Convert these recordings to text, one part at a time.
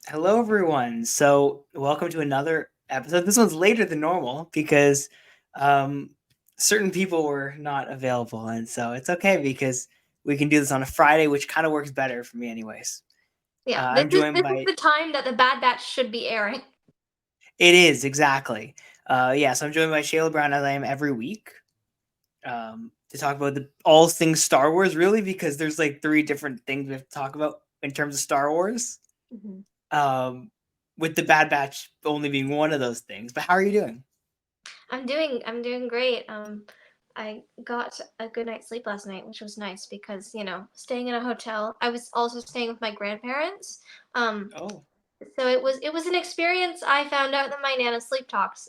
Hello, everyone. So, welcome to another episode. This one's later than normal because um, certain people were not available, and so it's okay because we can do this on a Friday, which kind of works better for me, anyways. Yeah, this I'm is joined this is by. the time that the Bad Batch should be airing. It is exactly. So I'm joined by Shayla Brown as I am every week to talk about all things Star Wars, really, because there's like three different things we have to talk about in terms of Star Wars. Mhm. Um, with the Bad Batch only being one of those things. But how are you doing? I'm doing great. I got a good night's sleep last night, which was nice because staying in a hotel. I was also staying with my grandparents. Um, Oh, so it was an experience. I found out that my nana sleep talks,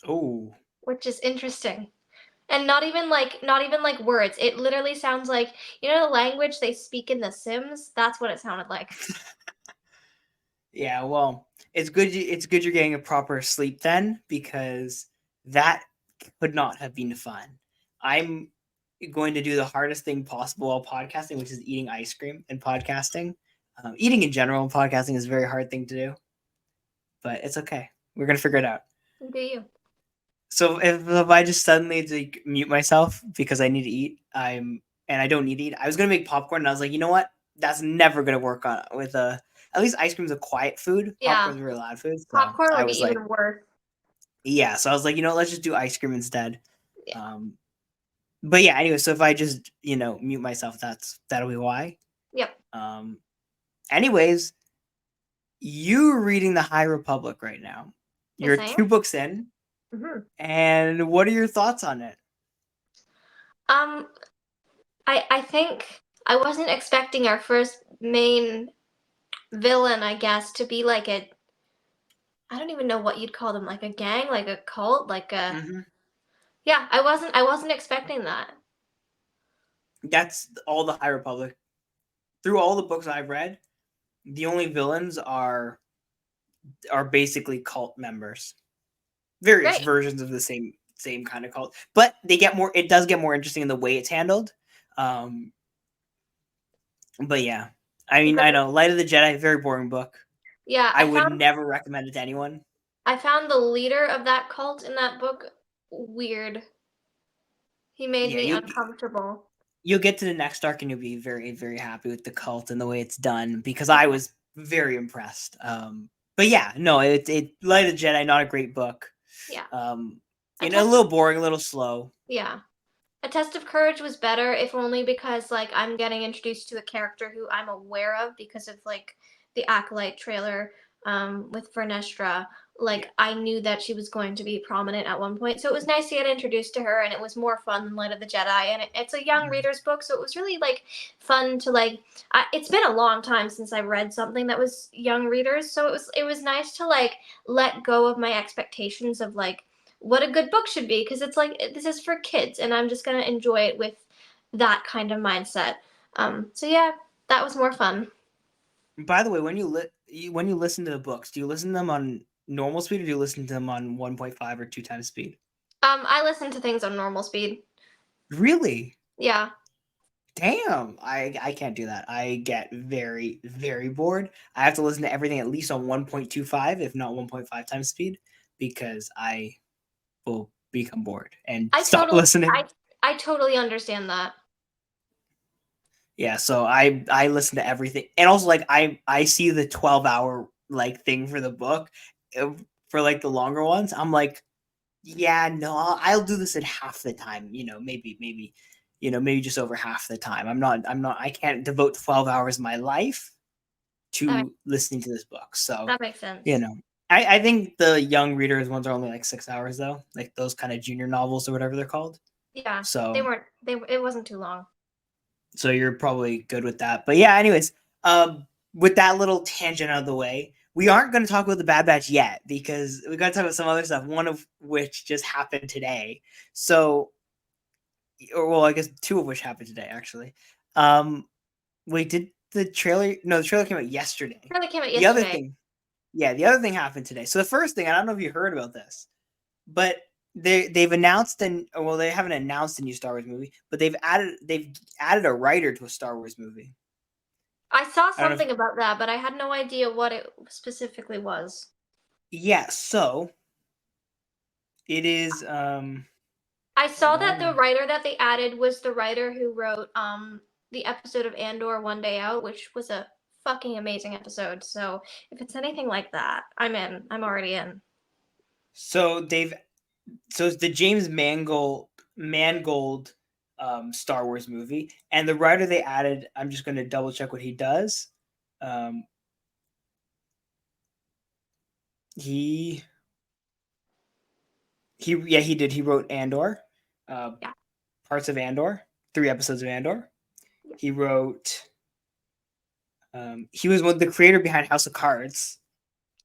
oh, which is interesting. And not even like words. It literally sounds like the language they speak in The Sims. That's what it sounded like. yeah. Well, it's good. It's good you're getting a proper sleep then, because that could not have been fun. I'm going to do the hardest thing possible while podcasting, which is eating ice cream and podcasting. Eating in general and podcasting is a very hard thing to do, but it's okay. We're gonna figure it out. Do you? So if I just suddenly like mute myself because I need to eat, and I don't need to eat. I was gonna make popcorn, and I was like, you know what? That's never gonna work on with a. At least ice cream's a quiet food. Yeah, Popcorn's a very loud food. So popcorn I would be was like, even worse. yeah. So I was like, let's just do ice cream instead. Yeah. Um, but yeah. Anyway, so if I just mute myself, that'll be why. Yep. Um, anyways, you're reading the High Republic right now. Yes, You're I am. 2 books in, Hmm. and what are your thoughts on it? Um, I think I wasn't expecting our first main villain, I guess, to be like a I don't even know what you'd call them, like a gang, like a cult, like a Hmm. yeah, I wasn't expecting that. That's all the High Republic. Through all the books I've read, the only villains are basically cult members, various Great. versions of the same kind of cult. But they get more. It does get more interesting in the way it's handled. Um, but yeah, I mean, I Great. know Light of the Jedi, very boring book. Yeah, I would never recommend it to anyone. I found the leader of that cult in that book weird. He made Yeah, me uncomfortable. you'll get to the next arc and you'll be very very happy with the cult and the way it's done because I was very impressed. But yeah, no, it Light of the Jedi, not a great book. Yeah. Um, A a test of little boring, a little slow. yeah. A Test of Courage was better, if only because like I'm getting introduced to a character who I'm aware of because of like the Acolyte trailer with Vernestra. Yeah. Like I knew that she was going to be prominent at one point, so it was nice to get introduced to her, and it was more fun than Light of the Jedi. And it's a young Mhm. reader's book, so it was really like fun to like. It's been a long time since I read something that was young readers, so it was nice to like let go of my expectations of like what a good book should be because it's like this is for kids and I'm just going to enjoy it with that kind of mindset. So yeah, that was more fun. By the way, when you listen to the books, do you listen to them on normal speed or do you listen to them on 1.5 or 2 times speed? I listen to things on normal speed. Really? Yeah. Damn, I can't do that. I get very very bored. I have to listen to everything at least on 1.25, if not 1.5 times speed, because I will become bored and I stop totally listening. I totally understand that. Yeah, so I listen to everything, and also like I see the 12-hour like thing for the book, uh, for like the longer ones. I'm like, yeah, no, I'll do this in half the time. Maybe just over half the time. I can't devote 12 hours of my life That to listening to this book. So, that makes you sense. know, I think the young readers ones are only like 6 hours though, like those kind of junior novels or whatever they're called. Yeah. They So weren't they it wasn't too long. so you're probably good with that. But yeah, anyways, with that little tangent out of the way, we aren't going to talk about the Bad Batch yet because we got to talk about some other stuff. One of which just happened today. So, or well, I guess two of which happened today actually. Um, wait, did the trailer? No, the trailer came out yesterday. It really came out The other yesterday. thing, yeah, the other thing happened today. So the first thing, I don't know if you heard about this, but they've announced and well, they haven't announced a new Star Wars movie, but they've added a writer to a Star Wars movie. I saw I don't know. something about that, but I had no idea what it specifically was. Yeah, so it is. I saw Hold that the on. writer that they added was the writer who wrote the episode of Andor One Day Out, which was a fucking amazing episode. So if it's anything like that, I'm in. I'm already in. So they've so it's the James Mangold Star Wars movie, and the writer they added. I'm just going to double check what he does. Um, he he did. He wrote Andor, uh, Yeah. parts of Andor, 3 episodes of Andor. Yeah. He wrote. He was one the creator behind House of Cards.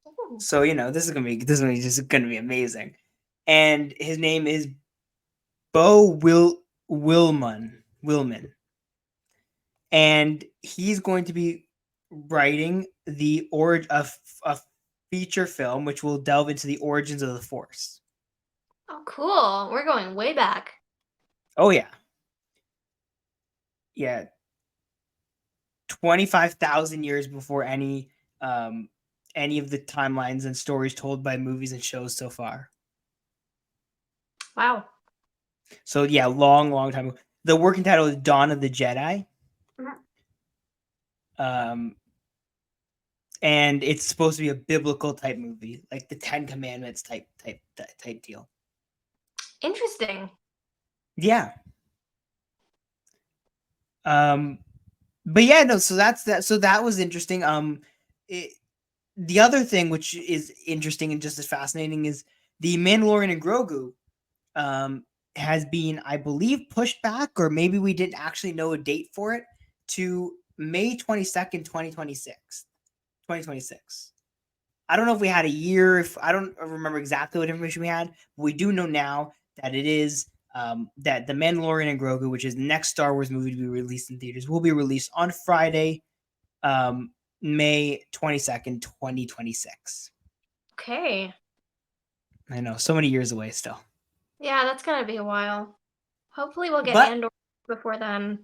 Ooh. So this is gonna be amazing. And his name is Bo Willman, and he's going to be writing a feature film which will delve into the origins of the Force. Oh, cool. We're going way back. Oh yeah, yeah, 25,000 years before any of the timelines and stories told by movies and shows so far. Wow. So yeah, long, long time ago. The working title is Dawn of the Jedi. Mhm. Um, and it's supposed to be a biblical type movie, like the Ten Commandments type deal. Interesting. Yeah. Um, but yeah, no. So that's that. So that was interesting. The other thing which is interesting and just as fascinating is the Mandalorian and Grogu. Has been, I believe, pushed back, or maybe we didn't actually know a date for it to May 22nd, 2026. 2026. I don't know if we had a year. If I don't remember exactly what information we had, but we do know now that it is that the Mandalorian and Grogu, which is the next Star Wars movie to be released in theaters, will be released on Friday, um, May 22nd, 2026. Okay. I know, so many years away still, Yeah, that's gonna be a while. Hopefully, we'll get but Andor before then.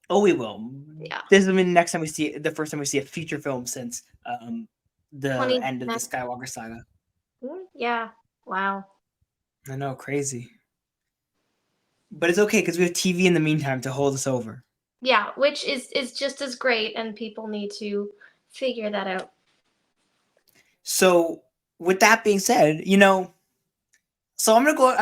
oh, we will. Yeah. This is the next time we see the first time we see a feature film since the end of the 2010. Skywalker saga. Yeah. Wow. I know, crazy. But it's okay because we have TV in the meantime to hold us over. Yeah, which is just as great, and people need to figure that out. So, with that being said, so I'm gonna go.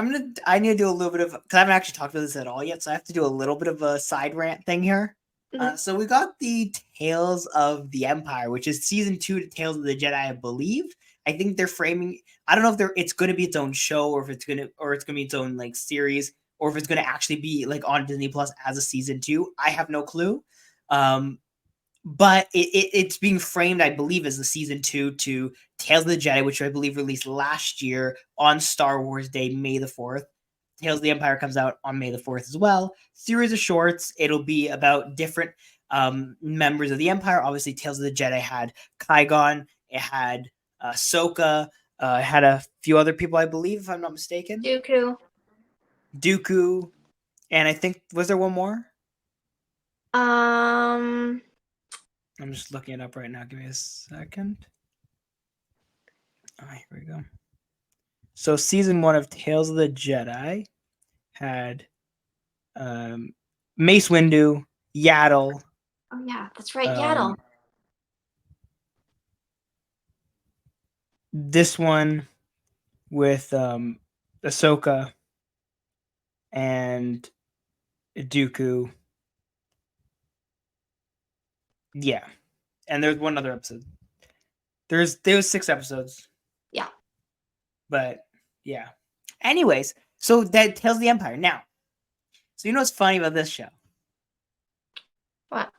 I need to do a little bit of because I haven't actually talked about this at all yet. So I have to do a little bit of a side rant thing here. Mhm. So we got the Tales of the Empire, which is season 2 to Tales of the Jedi, I believe. I think they're framing. I don't know if it's going to be its own show or if it's gonna be its own like series or if it's going to actually be like on Disney Plus as a season 2. I have no clue. Um, but it's being framed, I believe, as the season 2 to Tales of the Jedi, which I believe released last year on Star Wars Day, May the 4th. Tales of the Empire comes out on May the 4th as well. Series of shorts. It'll be about different members of the Empire. Obviously, Tales of the Jedi had Qui-Gon, it had Ahsoka, it had a few other people, I believe, if I'm not mistaken. Dooku. Dooku, and I think, was there one more? Um. I'm just looking it up right now. Give me a second. All right, here we go. So season 1 of Tales of the Jedi had um, Mace Windu, Yaddle, Oh yeah, that's right, Yaddle. um, this one with Ahsoka and Dooku. Yeah, and there's one other episode. There's 6 episodes, Yeah. but yeah. Anyways, so that Tales of the Empire. Now, so what's funny about this show? What?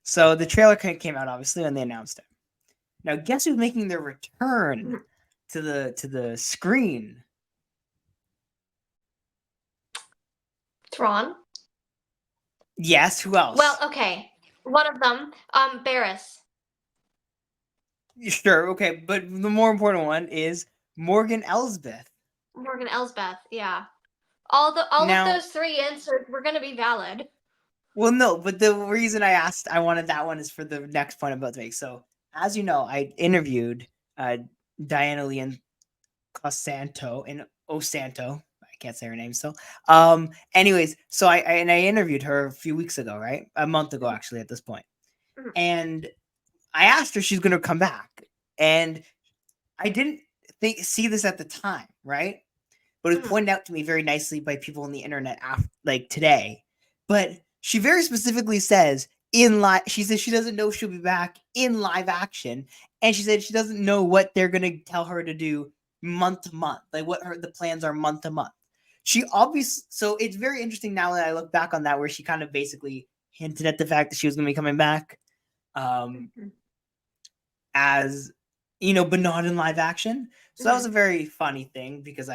So the trailer came out obviously when they announced it. Now, guess who's making their return Mhm. to the screen? Thrawn. Yes, who Well, else? okay. One of them. Barris. Sure, okay, but the more important one is Morgan Elsbeth. Morgan Elsbeth. Yeah. All of Now, those three answers were gonna be valid. Well, no, but the reason I wanted that one is for the next point I'm about to make. So, as you know, I interviewed uh, Diana Leon Cosanto in Osanto. I can't say her name still. Anyways, so I interviewed her a few weeks ago, right? A month ago, actually, at this point. Mhm. And I asked her if she's going to come back, and I didn't see this at the time, right? But it was Mhm. pointed out to me very nicely by people on the internet like today. But she very specifically says in live, she says she doesn't know if she'll be back in live action, and she said she doesn't know what they're gonna tell her to do month to month, like what the plans are month to month. She obviously, so it's very interesting now that I look back on that, where she kind of basically hinted at the fact that she was gonna be coming back. Um, Mhm. as but not in live action. So that was Mhm. a very funny thing because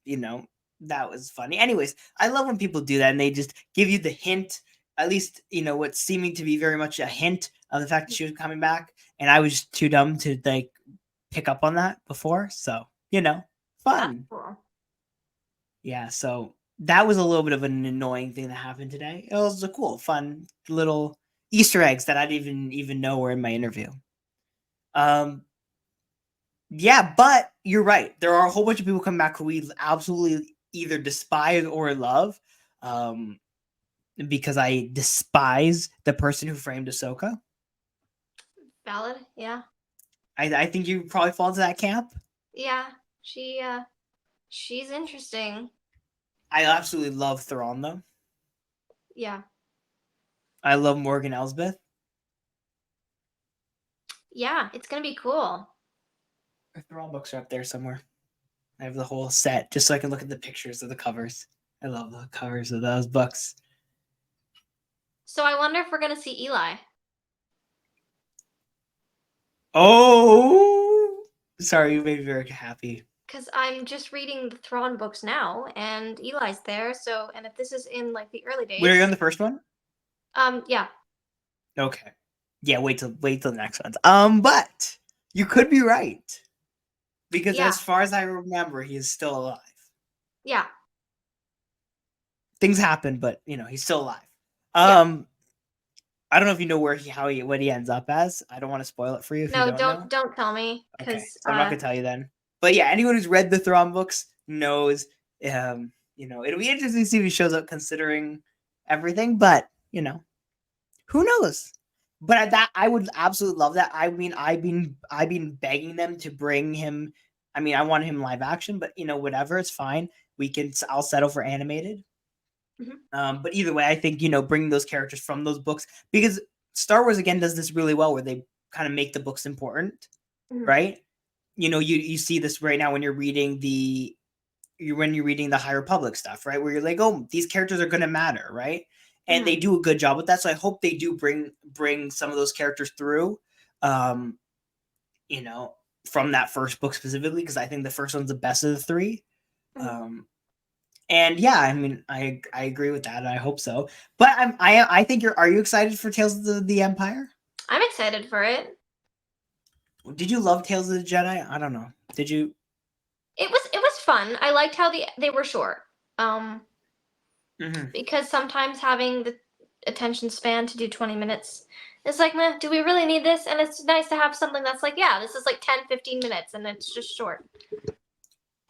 you know, that was funny. Anyways, I love when people do that and they just give you the hint, at least, what's seeming to be very much a hint of the fact that she was coming back. And I was just too dumb to like pick up on that before. So, That's fun. cool. Yeah. So that was a little bit of an annoying thing that happened today. It was a cool, fun little Easter eggs that I didn't even know were in my interview. Um, Yeah, but you're right. There are a whole bunch of people coming back who we absolutely either despise or love. Um, because I despise the person who framed Ahsoka. Valid. Yeah. I think you probably fall into that camp. Yeah. She she's interesting. I absolutely love Thrawn though. Yeah. I love Morgan Elsbeth. Yeah, it's gonna be cool. Her Thrawn books are up there somewhere. I have the whole set just so I can look at the pictures of the covers. I love the covers of those books. So I wonder if we're gonna see Eli. Oh, sorry, you made me very happy. Because I'm just reading the Thrawn books now, and Eli's there. So, and if this is in like the early Wait, are you on days, the first one? yeah, Okay. Yeah, wait till the next ones. But you could be right because yeah, as far as I remember, he is still alive. yeah, Things happen, but he's still alive. yeah. Um, I don't know if you know what he ends up as. I don't want to spoil it for you if you No, don't know. don't tell me, Okay, because so I'm not gonna tell you then. But yeah, anyone who's read the Thrawn books knows. It'll be interesting to see if he shows up considering everything. But who knows? But that I would absolutely love that. I mean, I've been begging them to bring him. I mean, I want him live action, but whatever, it's fine. I'll settle for animated. Mhm, But either way, I think bringing those characters from those books, because Star Wars again does this really well, where they kind of make the books important, mhm, right? You see this right now when you're reading the High Republic stuff, right? Where you're like, oh, these characters are gonna matter, right? And they mhm, do a good job with that. So I hope they do bring some of those characters through, um, you know, from that first book specifically, because I think the first one's the best of the three. mhm. Um, and yeah, I mean, I agree with that. I hope so. But I think are you excited for Tales of the Empire? I'm excited for it. Did you love Tales of the Jedi? I don't know. Did you? It was fun. I liked how they were short. Um, Mm-hmm. because sometimes having the attention span to do 20 minutes is like, meh, do we really need this? And it's nice to have something that's like, yeah, this is like 10, 15 minutes, and it's just short. I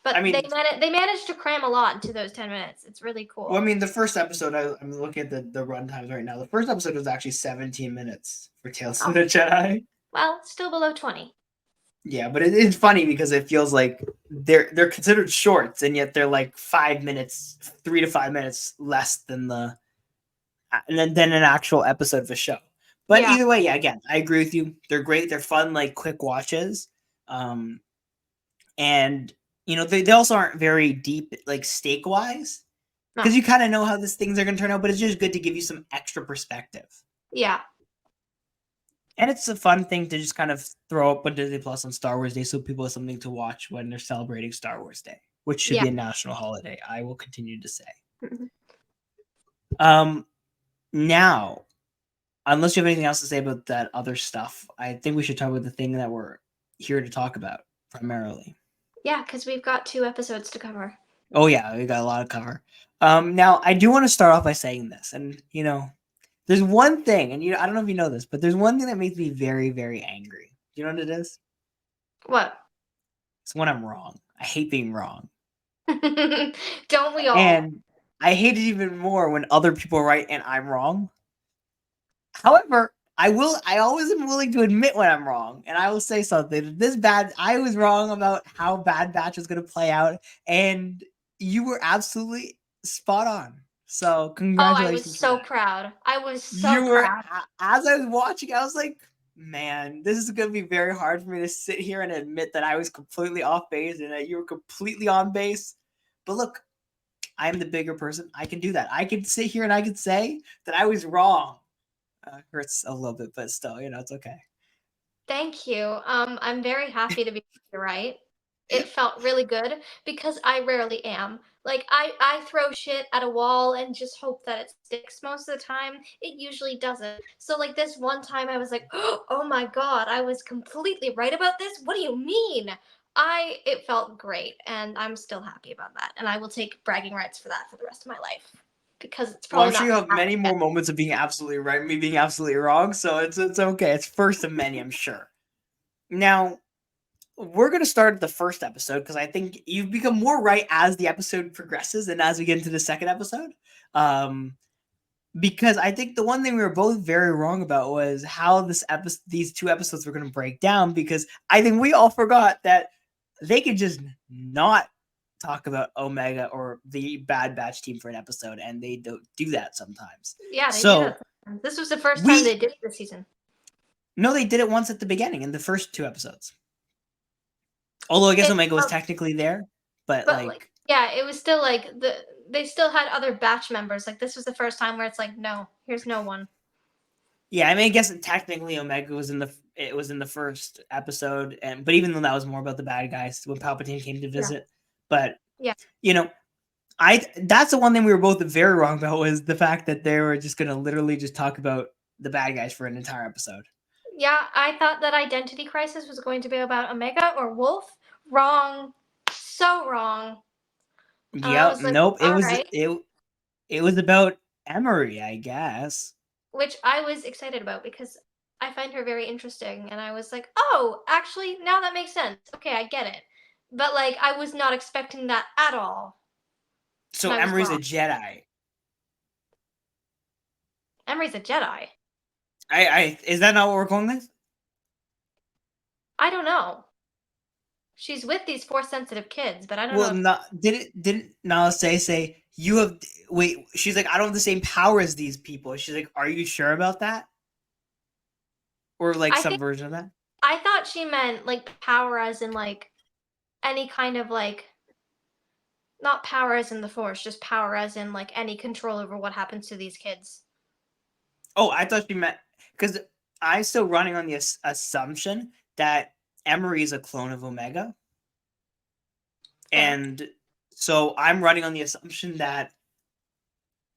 But mean, they managed to cram a lot into those 10 minutes. It's really well, I cool. mean, the first episode, I'm looking at the run times right now. The first episode was actually 17 minutes for Tales of Oh, the Jedi. well, still below 20. Yeah, but it's funny because it feels like they're considered shorts, and yet they're like 5 minutes, 3 to 5 minutes less than than an actual episode of a show. But Yeah, either way, yeah, again, I agree with you. They're great. They're fun, like quick watches. Um, and they also aren't very deep, like stake wise, no, because you kind of know how these things are going to turn out. But it's just good to give you some extra perspective. yeah, And it's a fun thing to just kind of throw up on Disney Plus on Star Wars Day so people have something to watch when they're celebrating Star Wars Day, which should yeah. be a national holiday. I will continue to say. Mhm. Um, Now, unless you have anything else to say about that other stuff, I think we should talk about the thing that we're here to talk about primarily. Yeah, because we've got 2 episodes to cover. Oh yeah, we got a lot of cover. Now I do want to start off by saying this, and There's one thing, and I don't know if you know this, but there's one thing that makes me very, very angry. Do you know what it is? What? It's when I'm wrong. I hate being wrong. Don't we all? And I hate it even more when other people are right and I'm wrong. However, I always am willing to admit when I'm wrong, and I will say something. I was wrong about how Bad Batch was going to play out, and you were absolutely spot on. So, Oh, I was congratulations for so that. proud. I was so You were, proud. as I was watching, I was like, man, this is going to be very hard for me to sit here and admit that I was completely off base and that you were completely on base. But look, I'm the bigger person. I can do that. I can sit here and I can say that I was wrong. Hurts a little bit, but still, it's okay. Thank you. I'm very happy to be right. It felt really good because I rarely am. Like I throw shit at a wall and just hope that it sticks most of the time. It usually doesn't. So like this one time I was like, "Oh my god, I was completely right about this. What do you mean?" It felt great and I'm still happy about that. And I will take bragging rights for that for the rest of my life because it's Well, I'm probably sure not you going have to happen many again. more moments of being absolutely right, me being absolutely wrong. So it's okay. It's first of many, I'm sure. Now we're gonna start the first episode because I think you've become more right as the episode progresses and as we get into the second episode. Um, because I think the one thing we were both very wrong about was how these two episodes were going to break down. Because I think we all forgot that they could just not talk about Omega or the Bad Batch team for an episode, and they don't do that sometimes. Yeah, they do So that. This was the first time they we did it this season. no, they did it once at the beginning in the first two episodes. Although I guess It Omega was felt technically there, but But like, like yeah, it was still like they still had other batch members. Like this was the first time where it's like, no, here's no one. yeah, I mean, I guess technically Omega was in the first episode, and but even though that was more about the bad guys when Palpatine came to Yeah, visit, but yeah, you know, I that's the one thing we were both very wrong about was the fact that they were just gonna literally just talk about the bad guys for an entire episode. yeah. I thought that Identity Crisis was going to be about Omega or Wolf. Wrong, so wrong. And I Yep, was like, nope. all right, It was about Emery, I guess. which I was excited about because I find her very interesting. And I was like, oh, actually, now that makes sense. Okay, I get it. But like, I was not expecting that at all, and So I was Emery's a wrong. Jedi. Emery's a Jedi. I is that not what we're calling this? I don't know. She's with these force sensitive kids, but I don't know Well, if not didn't Nala say you have wait? She's like, I don't have the same power as these people. She's like, are you sure about that? Or like I some think version of that? I thought she meant like power as in like any kind of like not power as in the force, just power as in like any control over what happens to these kids. Oh, I thought she meant because I'm still running on the assumption that Emery is a clone of Omega, Fair. and so I'm running on the assumption that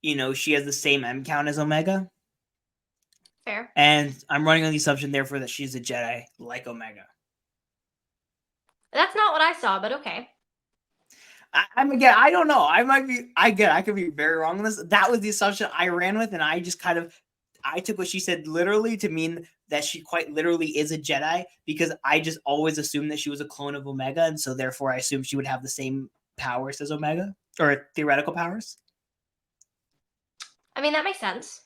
she has the same M count as Omega, Fair. and I'm running on the assumption therefore that she's a Jedi like Omega. That's not what I saw, but okay. I'm again. I don't know. I might be. I could be very wrong on this. That was the assumption I ran with, and I just kind of I took what she said literally to mean that she quite literally is a Jedi because I just always assumed that she was a clone of Omega, and so therefore I assumed she would have the same powers as Omega or theoretical powers. I mean that makes sense.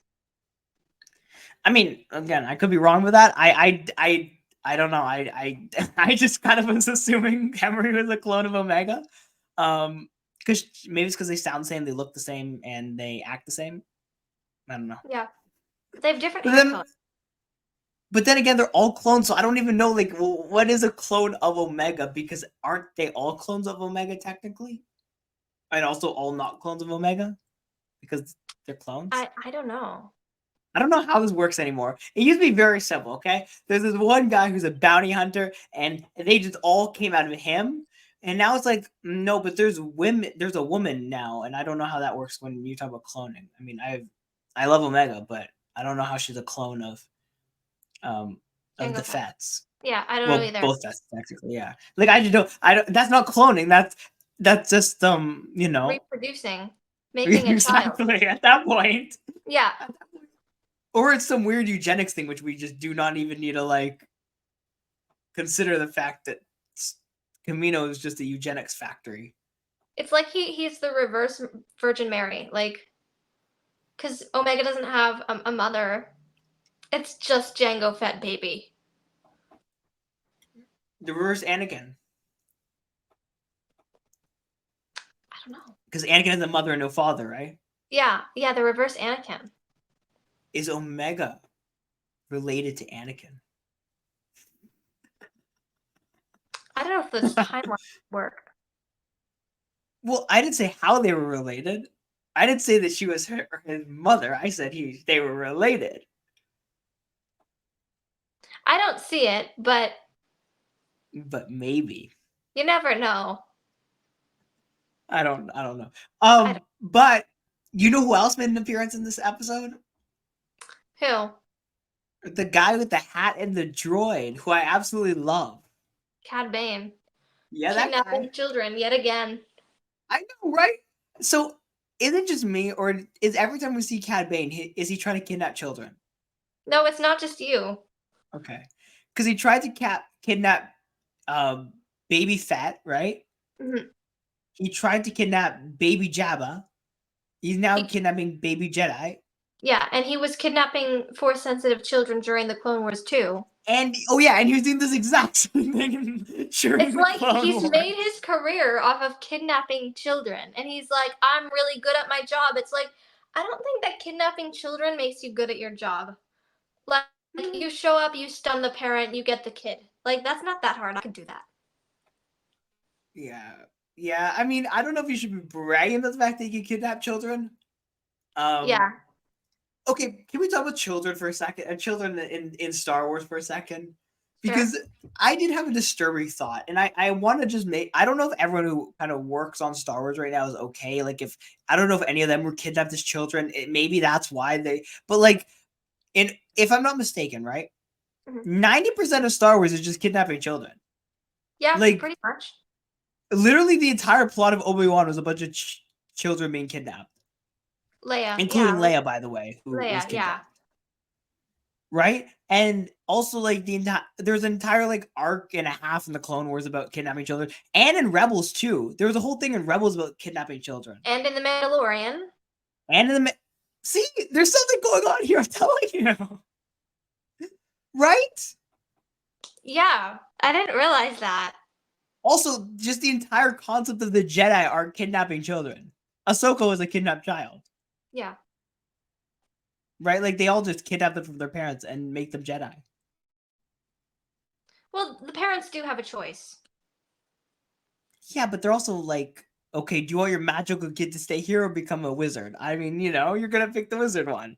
I mean, again, I could be wrong with that. I don't know. I just kind of was assuming Emery was a clone of Omega. Because maybe it's because they sound the same, they look the same, and they act the same. I don't know. Yeah. They have different But hair then, colors. but then again, they're all clones, so I don't even know. Like, well, what is a clone of Omega? Because aren't they all clones of Omega technically, and also all not clones of Omega because they're clones? I don't know. I don't know how this works anymore. It used to be very simple, okay? There's this one guy who's a bounty hunter, and they just all came out of him. And now it's like, no, but there's a woman now, and I don't know how that works when you talk about cloning. I mean, I love Omega, but I don't know how she's a clone um Jango the Fett. Fets. Yeah, I don't know Well, either. both Fets technically, yeah. Like I don't that's not cloning. That's just Reproducing, making a child. exactly at that point. Yeah. Or it's some weird eugenics thing, which we just do not even need to like consider the fact that Camino is just a eugenics factory. It's like he's the reverse Virgin Mary, like because Omega doesn't have a mother. It's just Django Fett baby. The reverse Anakin. I don't know. Because Anakin has a mother and no father, right? Yeah, yeah, the reverse Anakin. Is Omega related to Anakin? I don't know if this timeline work. Well, I didn't say how they were related. I didn't say that she was his mother. I said they were related. I don't see it, but But maybe. you never know. I don't know. I don't, But you know who else made an appearance in this episode? who? The guy with the hat and the droid, who I absolutely love. Cad Bane. Yeah, that Kidnapping guy. children yet again. I know, right? So, is it just me, or is every time we see Cad Bane, is he trying to kidnap children? No, it's not just you. Okay, because he tried to kidnap um, Baby Fett, right? Mm-hmm. He tried to kidnap Baby Jabba. He's now He, kidnapping Baby Jedi. yeah, and he was kidnapping Force-sensitive children during the Clone Wars too. And oh yeah, and he was doing this exact same thing during It's the like Clone he's Wars. made his career off of kidnapping children, and he's like, I'm really good at my job. It's like, I don't think that kidnapping children makes you good at your job. Like you show up, you stun the parent, you get the kid. Like that's not that hard. I could do that. Yeah, yeah. I mean, I don't know if you should be bragging about the fact that you can kidnap children. Um, Yeah. okay, can we talk about children for a second? And children in Star Wars for a second, Sure. because I did have a disturbing thought, and I want to just make. I don't know if everyone who kind of works on Star Wars right now is okay. Like, if I don't know if any of them were kidnapped as children, maybe that's why they. But like, if I'm not mistaken, right, Mhm. 90% of Star Wars is just kidnapping children. Yeah, Like, pretty much. literally, the entire plot of Obi-Wan was a bunch of children being kidnapped, Leia. including Yeah. Leia, by the way, who was Leia. Yeah. kidnapped. Right? And also like there's an entire like arc and a half in the Clone Wars about kidnapping children, and in Rebels too. There was a whole thing in Rebels about kidnapping children. And in the Mandalorian. And in the see, there's something going on here. I'm telling you, right? Yeah. I didn't realize that. Also, just the entire concept of the Jedi are kidnapping children. Ahsoka was a kidnapped child, Yeah. right? Like they all just kidnap them from their parents and make them Jedi. Well, the parents do have a choice. Yeah, but they're also like, okay, do you want your magical kid to stay here or become a wizard? I mean, you're gonna pick the wizard one.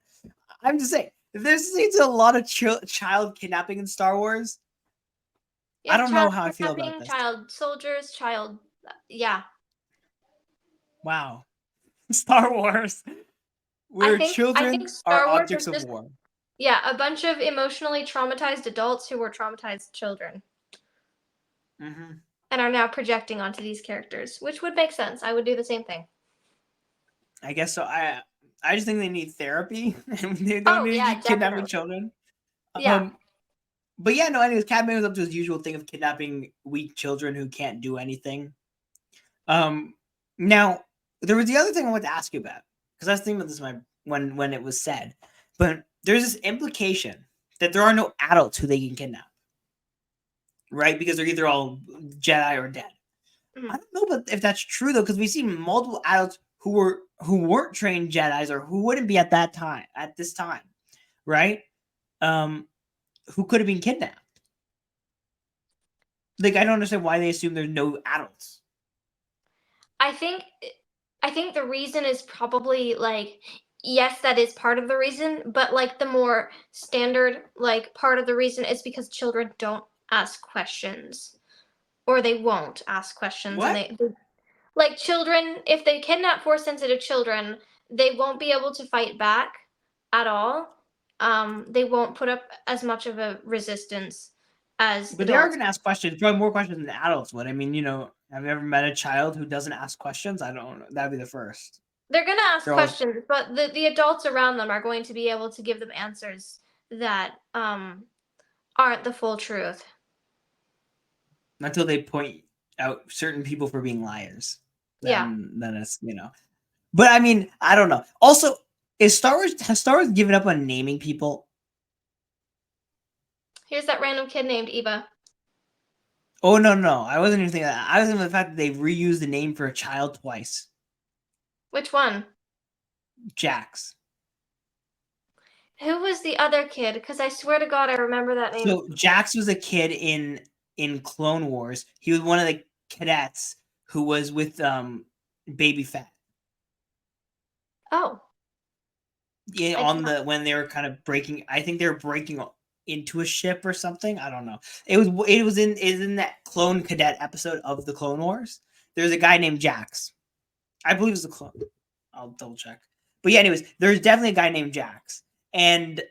I'm just saying, there seems a lot of child kidnapping in Star Wars. I Yep, don't know child how I feel about kidnapping, this. child soldiers, child. Yeah. Wow, Star Wars, I where think I think children are Star Wars objects is of just war. yeah, a bunch of emotionally traumatized adults who were traumatized children Hmm. and are now projecting onto these characters, which would make sense. I would do the same thing. I guess so. I just think they need therapy, and they don't Oh, need to yeah, keep kidnapping definitely. children. Yeah. Um, but yeah, no. Anyways, Cadman was up to his usual thing of kidnapping weak children who can't do anything. Um, Now there was the other thing I wanted to ask you about, because I was thinking about this when it was said, but there's this implication that there are no adults who they can kidnap, right? Because they're either all Jedi or dead. I Mhm. don't know if that's true though, because we've seen multiple adults who weren't trained Jedi's or who wouldn't be at this time, right? Um, who could have been kidnapped. Like I don't understand why they assume there's no adults. I think I think the reason is probably like yes, that is part of the reason, but like the more standard like part of the reason is because children don't ask questions or they won't ask questions and What? like children if they kidnap force sensitive children, they won't be able to fight back at all. They won't put up as much of a resistance as But they are adults. going to ask questions, probably more questions than adults would. I mean, have you ever met a child who doesn't ask questions? I don't know. That'd be the first. They're gonna ask They're always questions, but the adults around them are going to be able to give them answers that aren't the full truth. until they point out certain people for being liars. Yeah. Then it's, you know. But I mean, I don't know. Also, is Star Wars has Star Wars given up on naming people? Here's that random kid named Eva. Oh no, I wasn't even thinking that. I was thinking the fact that they reused the name for a child twice. Which one? Jax. Who was the other kid? Because I swear to God, I remember that name. So Jax was a kid in Clone Wars. He was one of the cadets who was with Baby Fett. Oh. Yeah, I did on not. the when they were kind of breaking. I think they were breaking into a ship or something. I don't know. It was in that clone cadet episode of the Clone Wars. There's a guy named Jax. I believe it's the clone. I'll double check. But yeah, anyways, there's definitely a guy named Jax, and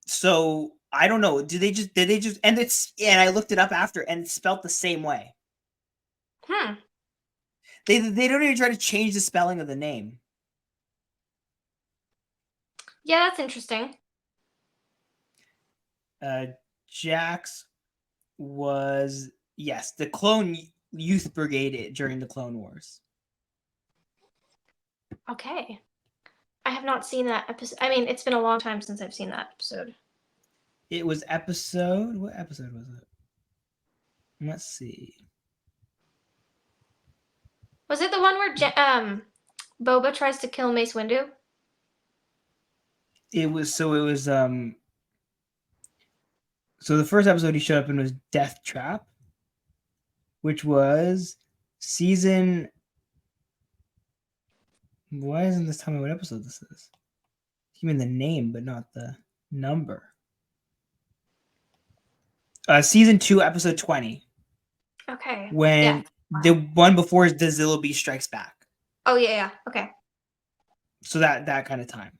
so I don't know. Did they just and I looked it up after, and it's spelled the same way. Hmm. They don't even try to change the spelling of the name. Yeah, that's interesting. Uh, Jax was, yes, the clone youth brigade during the Clone Wars. Okay. I have not seen that episode. I mean, it's been a long time since I've seen that episode. It was episode. What episode was it? Let's see. Was it the one where Boba tries to kill Mace Windu? It was so it was so the first episode he showed up in was Death Trap, which was season. Why isn't this telling me what episode this is? Give me the name, but not the number. Season 2, episode 20. Okay. Yeah. When the one before is the Zilla Bee Strikes Back. Oh yeah. Okay. So that kind of time.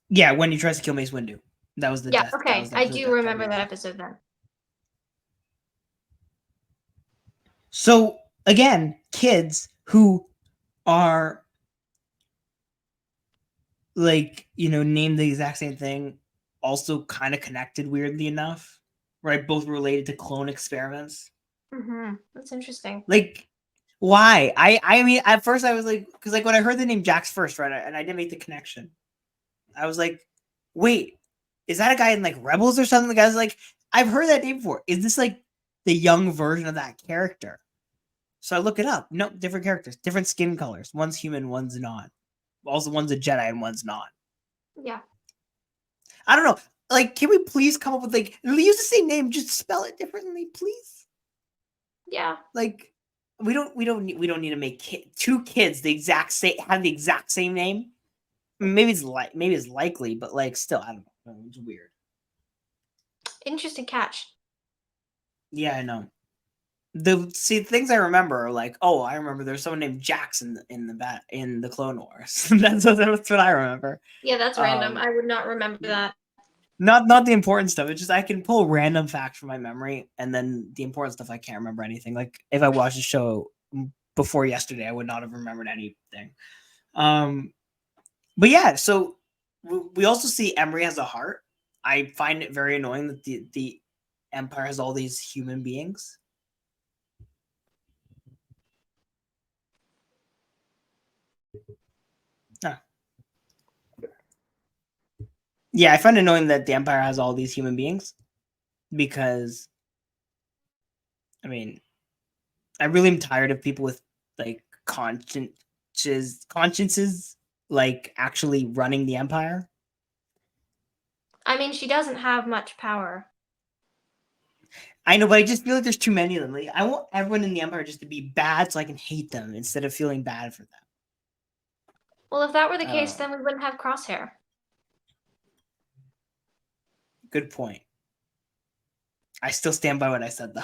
Yeah, when he tries to kill Mace Windu. That was the Yeah. death. That Okay. was the I episode do that remember Kevin that on. episode then. So again, kids who are like, named the exact same thing, also kind of connected weirdly enough, right? Both related to clone experiments. That's interesting. Like, why? I mean, at first I was like, because like when I heard the name Jax first, right, and I didn't make the connection, I was like, wait, is that a guy in like Rebels or something? The guy's like, I've heard that name before. Is this like the young version of that character? So I look it up. No, different characters, different skin colors. One's human, one's not. Also, one's a Jedi and one's not. Yeah. I don't know. Like, can we please come up with like use the same name, just spell it differently, please? Yeah. Like, we don't need to make two kids the exact same have the exact same name. Maybe it's likely, but like still, I don't know. It's weird. Interesting catch. Yeah, I know. Things I remember are like, oh, I remember there's someone named Jax in the Clone Wars. that's what I remember. Yeah, that's random. I would not remember that. Not the important stuff. It's just I can pull random facts from my memory, and then the important stuff I can't remember anything. Like if I watched a show before yesterday, I would not have remembered anything. But yeah, so we also see Emery has a heart. I find it very annoying that the Empire has all these human beings. Ah. Yeah, I find it annoying that the Empire has all these human beings because, I mean, I really am tired of people with like consciences like actually running the Empire. I mean, she doesn't have much power. I know, but I just feel like there's too many of them. Like, I want everyone in the Empire just to be bad so I can hate them instead of feeling bad for them. Well, if that were the I don't case, know. then we wouldn't have Crosshair. Good point. I still stand by what I said though.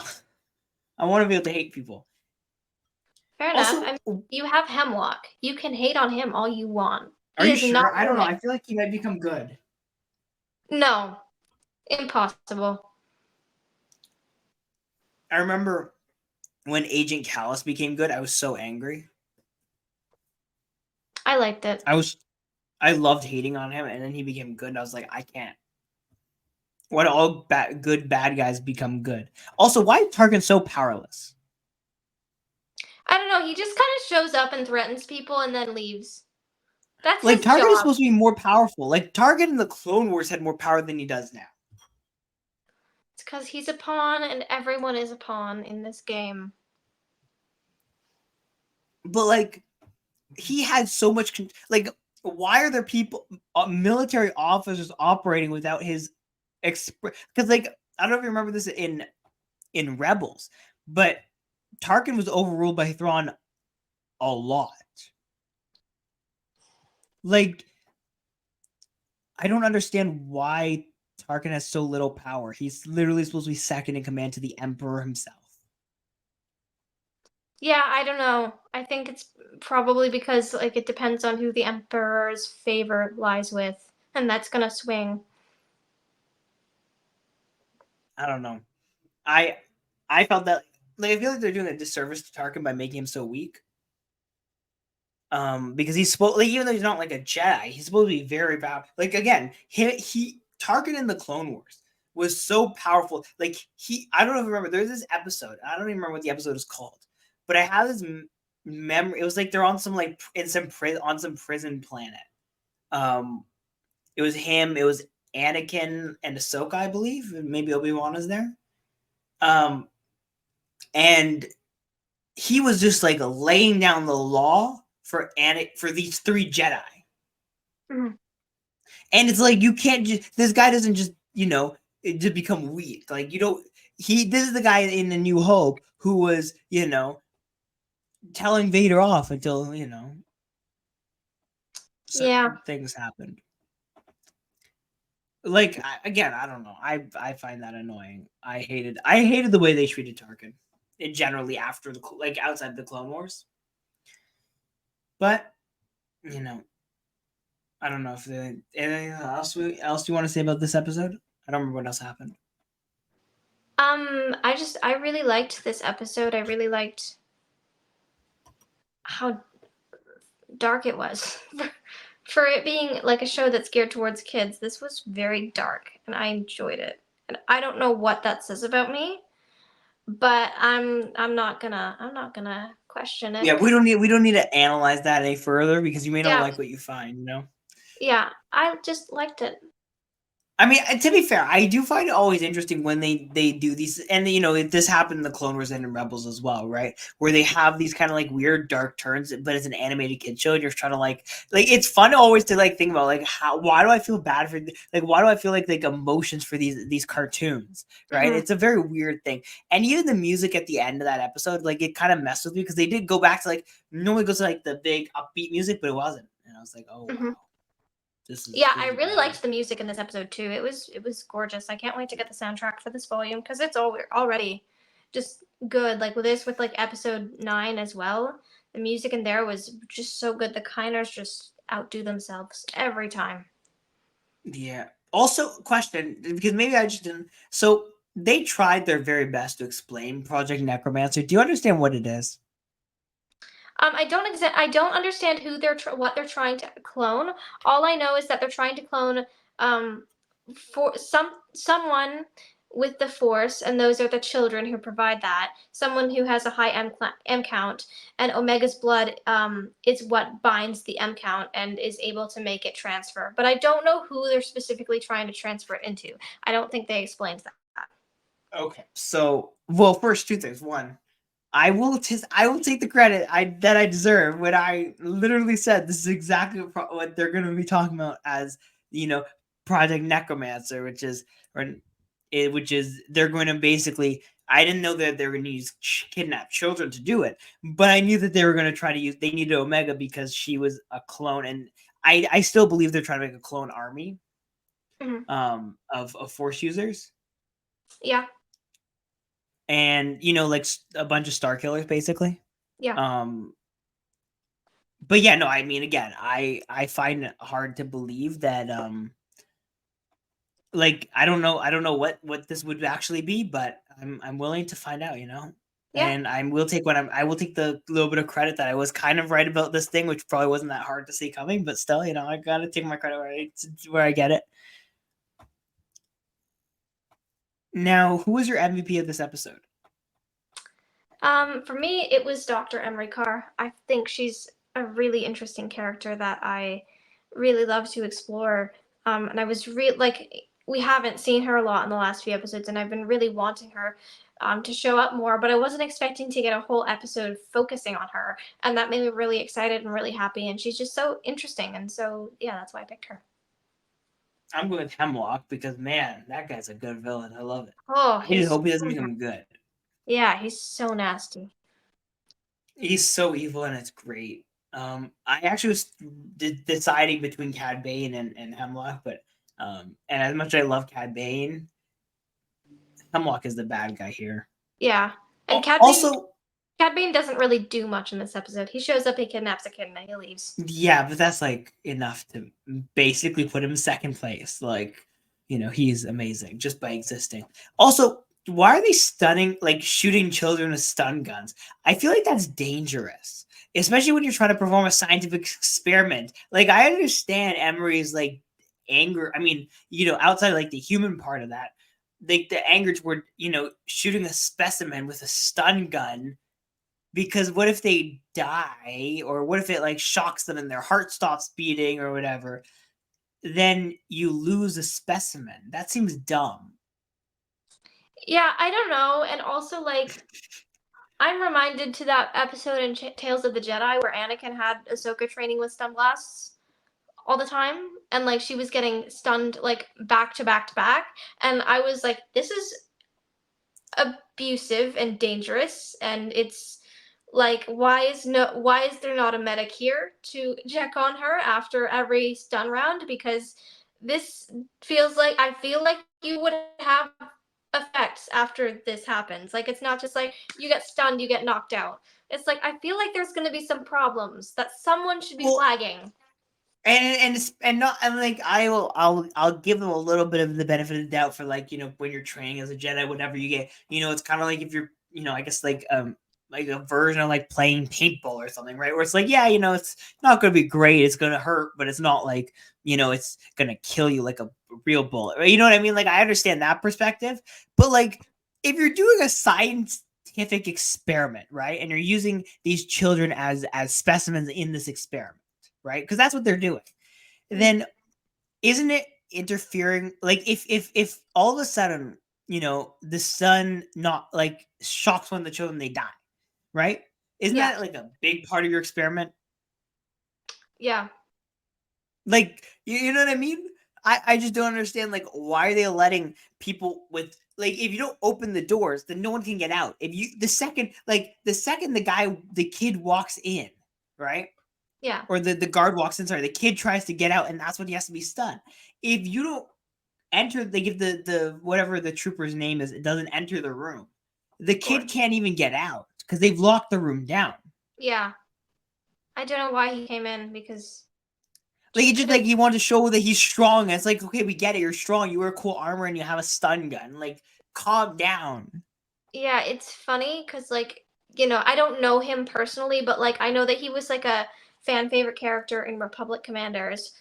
I want to be able to hate people. Fair enough. Also, I mean, you have Hemlock. You can hate on him all you want. are He you is not sure? I don't know. winning. I feel like he might become good. No, impossible. I remember when Agent Callus became good, I was so angry. I liked it. I was I loved hating on him, and then he became good. And I was like, I can't. Why do all good bad guys become good? Also, why is Tarkin so powerless? I don't know. He just kind of shows up and threatens people and then leaves. That's Like his Tarkin is job. supposed to be more powerful. Like Tarkin in the Clone Wars had more power than he does now. It's because he's a pawn and everyone is a pawn in this game. But like he had so much like why are there people military officers operating without his because like I don't know if you remember this in Rebels, but Tarkin was overruled by Thrawn a lot. Like I don't understand why Tarkin has so little power. He's literally supposed to be second in command to the Emperor himself. Yeah, I don't know. I think it's probably because like it depends on who the emperor's favor lies with, and that's gonna swing. I don't know. I I felt that like I feel like they're doing a disservice to Tarkin by making him so weak. Because he's supposed like even though he's not like a Jedi, he's supposed to be very bad. Like again, he Tarkin in the Clone Wars was so powerful. Like I don't know if you remember. There's this episode. I don't even remember what the episode is called, but I have this memory. It was like they're on some like in some on some prison planet. Um, it was him. It was Anakin and Ahsoka, I believe. Maybe Obi-Wan is there. Um, and he was just like laying down the law for these three Jedi. Mhm. And it's like you can't just this guy doesn't just, just become weak. Like you don't he this is the guy in the New Hope who was, telling Vader off until, Yeah. certain things happened. Like again, I don't know. I find that annoying. I hated the way they treated Tarkin. And generally after the like outside the Clone Wars. But, you know, I don't know if there anything else you want to say about this episode? I don't remember what else happened. I really liked this episode. I really liked how dark it was. For it being like a show that's geared towards kids, this was very dark and I enjoyed it. And I don't know what that says about me, but I'm not gonna question it Yeah, we because don't need to analyze that any further because you may not yeah, like what you find. yeah, I just liked it. I mean, to be fair, I do find it always interesting when they do these, and this happened in the Clone Wars and in Rebels as well, right? Where they have these kind of like weird dark turns, but it's an animated kid show, and you're trying to like it's fun always to like think about like why do I feel bad for like why do I feel like emotions for these cartoons, right? Hmm. It's a very weird thing, and even the music at the end of that episode, like it kind of messed with me because they did go back to like normally goes to like the big upbeat music, but it wasn't, and I was like, oh Hmm. wow, this is Yeah, this I is really weird. liked the music in this episode too. It was gorgeous. I can't wait to get the soundtrack for this volume because it's already just good. Like with like episode 9 as well. The music in there was just so good. The Kiners just outdo themselves every time. Yeah. Also, question because maybe I just didn't. So they tried their very best to explain Project Necromancer. Do you understand what it is? I don't understand what they're trying to clone. All I know is that they're trying to clone um for someone with the force, and those are the children who provide that. Someone who has a high M count, and Omega's blood is what binds the M count and is able to make it transfer. But I don't know who they're specifically trying to transfer it into. I don't think they explained that. Okay. So, well, first two things. One, I will take the credit that I deserve when I literally said this is exactly what they're going to be talking about as you know Project Necromancer, which is they're going to basically. I didn't know that they were going to use kidnap children to do it, but I knew that they were going to try to use. They needed Omega because she was a clone, and I still believe they're trying to make a clone army Mhm. of Force users, Yeah, and like a bunch of Star Killers, basically. yeah. Um, but yeah, no, I mean, again, I find it hard to believe that like I don't know what this would actually be, but I'm willing to find out. Yeah. and I will take the little bit of credit that I was kind of right about this thing, which probably wasn't that hard to see coming, but still, I gotta take my credit where I get it. Now, who was your MVP of this episode? For me, it was Dr. Emery Carr. I think she's a really interesting character that I really love to explore. And I was like, we haven't seen her a lot in the last few episodes, and I've been really wanting her to show up more, but I wasn't expecting to get a whole episode focusing on her. And that made me really excited and really happy. And she's just so interesting. And so, yeah, that's why I picked her. I'm going with Hemlock because man, that guy's a good villain. I love it. Oh, I just he's hope he doesn't so become good. yeah, he's so nasty. He's so evil and it's great. I actually was deciding between Cad Bane and Hemlock, but and as much as I love Cad Bane, Hemlock is the bad guy here. Yeah. And Also, Cad Bane doesn't really do much in this episode. He shows up, he kidnaps a kid, and then he leaves. yeah, but that's like enough to basically put him second place. Like, he's amazing just by existing. Also, why are they shooting children with stun guns? I feel like that's dangerous, especially when you're trying to perform a scientific experiment. Like, I understand Emery's like anger. I mean, outside like the human part of that, the anger toward shooting a specimen with a stun gun, because what if they die, or what if it like shocks them and their heart stops beating or whatever? Then you lose a specimen. That seems dumb. Yeah, I don't know. And also, like, I'm reminded to that episode in Tales of the Jedi where Anakin had Ahsoka training with stun blasts all the time, and like she was getting stunned like back to back to back, and I was like, this is abusive and dangerous, and it's like, why is there not a medic here to check on her after every stun round? Because this feels like, I feel like you would have effects after this happens. Like, it's not just like you get stunned, you get knocked out. It's like, I feel like there's going to be some problems that someone should be Well, flagging. and not, and like, I'll give them a little bit of the benefit of the doubt for, like, when you're training as a Jedi, whatever you get, it's kind of like if you're, I guess, like a version of like playing paintball or something, right? Where it's like, yeah, it's not going to be great, it's going to hurt, but it's not like, it's going to kill you like a real bullet, right? You know what I mean? Like, I understand that perspective, but like, if you're doing a scientific experiment, right, and you're using these children as specimens in this experiment, right? Because that's what they're doing. Mm. Then isn't it interfering? Like, if all of a sudden, the sun not like shocks one of the children, they die, right? Isn't Yeah. that like a big part of your experiment? Yeah. Like, you know what I mean? I just don't understand, like, why are they letting people with, like, if you don't open the doors, then no one can get out. If you the second the kid walks in, right? Yeah. Or the guard walks in, sorry, the kid tries to get out, and that's when he has to be stunned. If you don't enter, they give the whatever the trooper's name is, it doesn't enter the room. The kid Gordon. can't even get out because they've locked the room down. Yeah. I don't know why he came in, because Like, just it's just to like he wanted to show that he's strong. And it's like, okay, we get it, you're strong, you wear cool armor, and you have a stun gun. Like, calm down. yeah, it's funny because, like, I don't know him personally, but like I know that he was like a fan favorite character in Republic Commandos,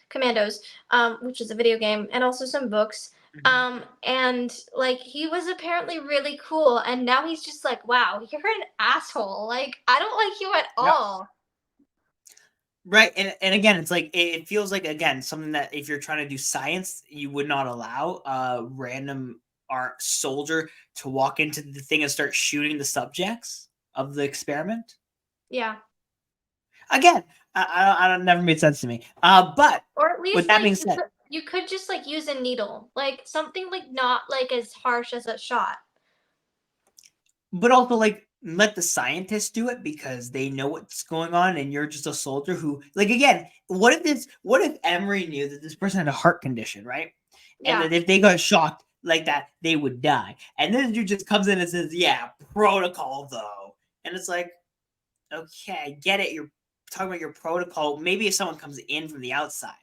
which is a video game, and also some books. Mhm. And like he was apparently really cool, and now he's just like, wow, you're an asshole. Like, I don't like you at Yep. all. Right, and again, it's like it feels like, again, something that if you're trying to do science, you would not allow a random art soldier to walk into the thing and start shooting the subjects of the experiment. Yeah. Again, I don't never made sense to me. But Or at with least that like being said, you could just like use a needle, like something like not like as harsh as a shot. but also, like, let the scientists do it because they know what's going on, and you're just a soldier who, like, again, what if Emery knew that this person had a heart condition, right? And Yeah. that if they got shocked like that, they would die. And then the dude just comes in and says, yeah, protocol though. And it's like, okay, I get it. You're talking about your protocol. Maybe if someone comes in from the outside,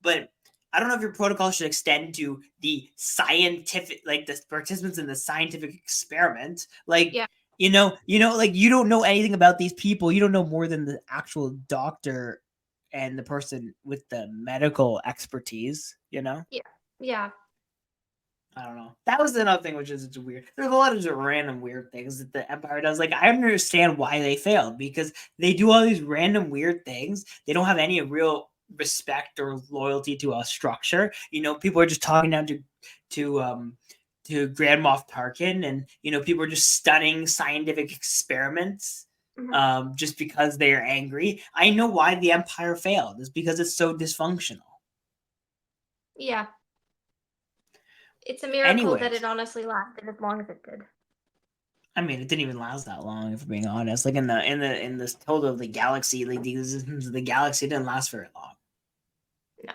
but I don't know if your protocol should extend to the scientific, like the participants in the scientific experiment. Like, Yeah. like you don't know anything about these people. You don't know more than the actual doctor and the person with the medical expertise. Yeah. Yeah. I don't know. That was another thing, which is it's weird. There's a lot of just random weird things that the Empire does. Like I understand why they failed because they do all these random weird things. They don't have any real respect or loyalty to a structure. People are just talking down to to Grand Moff Tarkin, and people are just stunning scientific experiments Mhm. just because they are angry. I know why the Empire failed. It's because it's so dysfunctional. Yeah. It's a miracle that it Anyways, honestly lasted as long as it did. I mean, it didn't even last that long, if we're being honest. Like in this total of the galaxy, like the existence of the galaxy didn't last very long. No.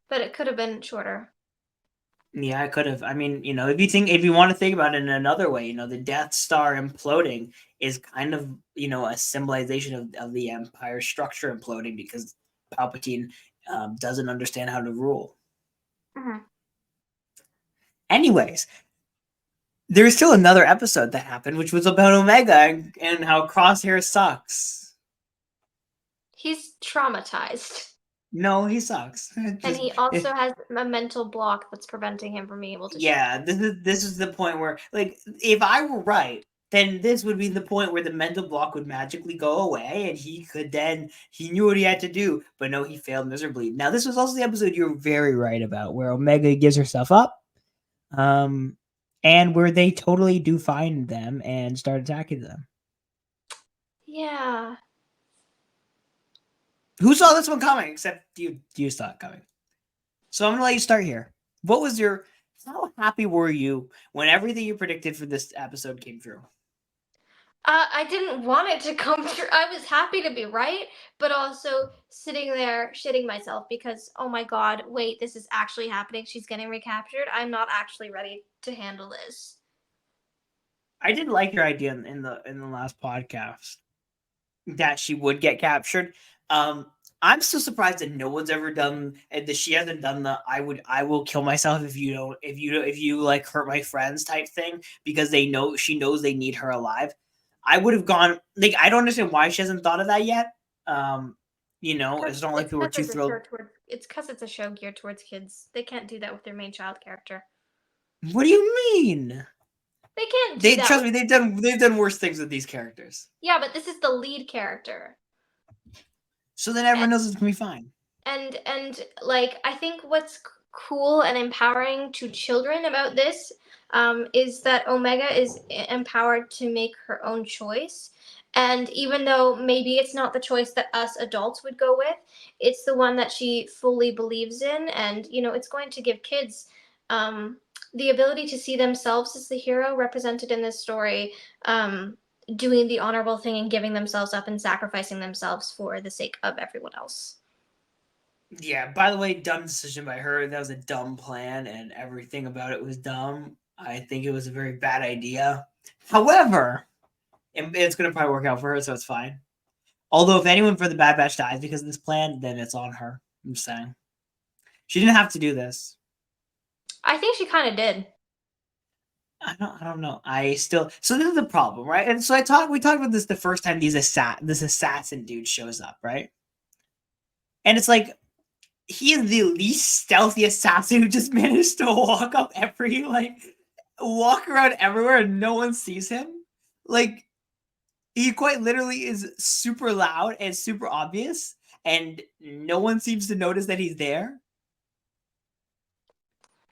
But it could have been shorter. Yeah, I could have. I mean, if you want to think about it in another way, the Death Star imploding is kind of, a symbolization of the Empire structure imploding because Palpatine doesn't understand how to rule. Mhm. Anyways, there's still another episode that happened, which was about Omega and how Crosshair sucks. He's traumatized. No, he sucks. And Just he also has a mental block that's preventing him from being able to show yeah, this is the point where, like, if I were right, then this would be the point where the mental block would magically go away, and he knew what he had to do, but no, he failed miserably. Now, this was also the episode you're very right about, where Omega gives herself up, um, and where they totally do find them and start attacking them. Yeah. Who saw this one coming? Except you. You saw it coming. So I'm gonna let you start here. What was your? How happy were you when everything you predicted for this episode came true? I didn't want it to come true. I was happy to be right, but also sitting there shitting myself because, oh my god, wait, this is actually happening. She's getting recaptured. I'm not actually ready to handle this. I did like your idea in the last podcast that she would get captured. Um, I'm still surprised that no one's ever done and that she hasn't done the I will kill myself if you like hurt my friends type thing because she knows they need her alive. I would have gone like I don't understand why she hasn't thought of that yet. Because It's not like it's people were because too it's a show thrilled. towards it's because it's a show geared towards kids. They can't do that with their main child character. What do you mean? They can't do They that trust with me. They've done worse things with these characters. yeah, but this is the lead character. So then everyone knows it's gonna be fine. And like I think what's cool and empowering to children about this is that Omega is empowered to make her own choice, and even though maybe it's not the choice that us adults would go with, it's the one that she fully believes in, and it's going to give kids um, the ability to see themselves as the hero represented in this story, doing the honorable thing and giving themselves up and sacrificing themselves for the sake of everyone else. Yeah, by the way, dumb decision by her. That was a dumb plan, and everything about it was dumb. I think it was a very bad idea. However, it's going to probably work out for her, so it's fine. Although, if anyone for the Bad Batch dies because of this plan, then it's on her. I'm just saying. She didn't have to do this. I think she kind of did. I don't know. I still so this is the problem, right? And so we talked about this the first time this assassin dude shows up, right? And it's like he is the least stealthy assassin who just managed to walk around everywhere and no one sees him. Like he quite literally is super loud and super obvious, and no one seems to notice that he's there.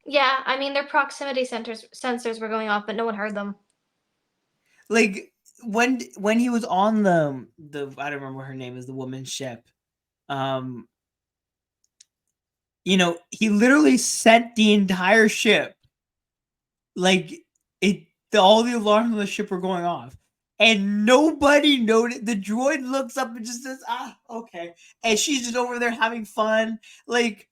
Yeah, I mean their proximity sensors were going off, but no one heard them. Like when he was on the I don't remember what her name is, the woman's ship. Um, he literally sent the entire ship. Like it, all the alarms on the ship were going off, and nobody noticed. The droid looks up and just says, "Ah, okay," and she's just over there having fun. Like,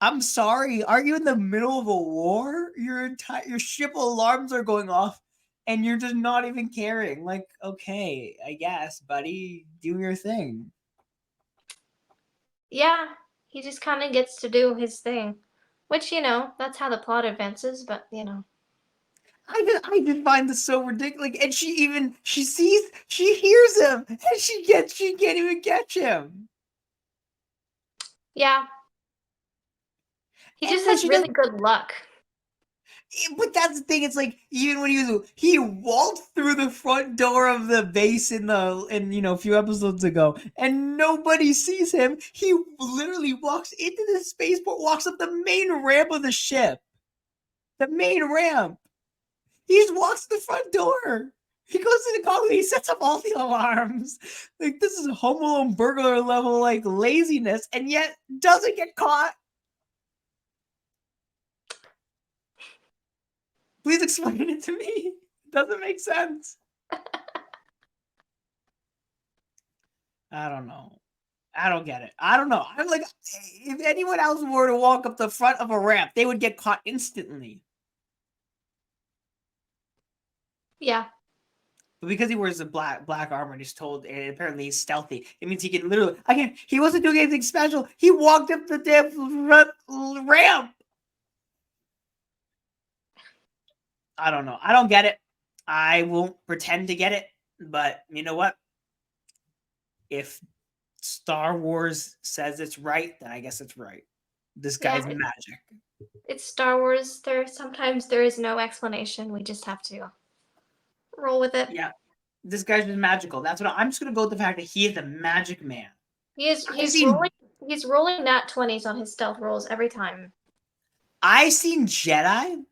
I'm sorry, are you in the middle of a war? Your ship alarms are going off, and you're just not even caring. Like, okay, I guess, buddy, do your thing. Yeah, he just kind of gets to do his thing, which that's how the plot advances. But. I just find this so ridiculous. Like, and she hears him, and she can't even catch him. Yeah. He And just then has she does. really good luck. But that's the thing. It's like even when he walked through the front door of the base in a few episodes ago, and nobody sees him. He literally walks into the spaceport, walks up the main ramp of the ship, the main ramp. He just walks to the front door. He goes to the cockpit. He sets up all the alarms. Like this is Home Alone burglar level like laziness, and yet doesn't get caught. Please explain it to me. Doesn't make sense. I don't know. I don't get it. I don't know. I'm like, if anyone else were to walk up the front of a ramp, they would get caught instantly. Yeah. But because he wears a black armor and he's told, and apparently he's stealthy, it means he can literally. Again, he wasn't doing anything special. He walked up the damn ramp. I don't know. I don't get it. I won't pretend to get it. But you know what? If Star Wars says it's right, then I guess it's right. This guy's Yeah. magic. It's Star Wars. Sometimes there is no explanation. We just have to roll with it. Yeah, this guy's just magical. That's what I'm just gonna go with the fact that he is a magic man. He's I seen rolling nat 20s on his stealth rolls every time. I seen Jedi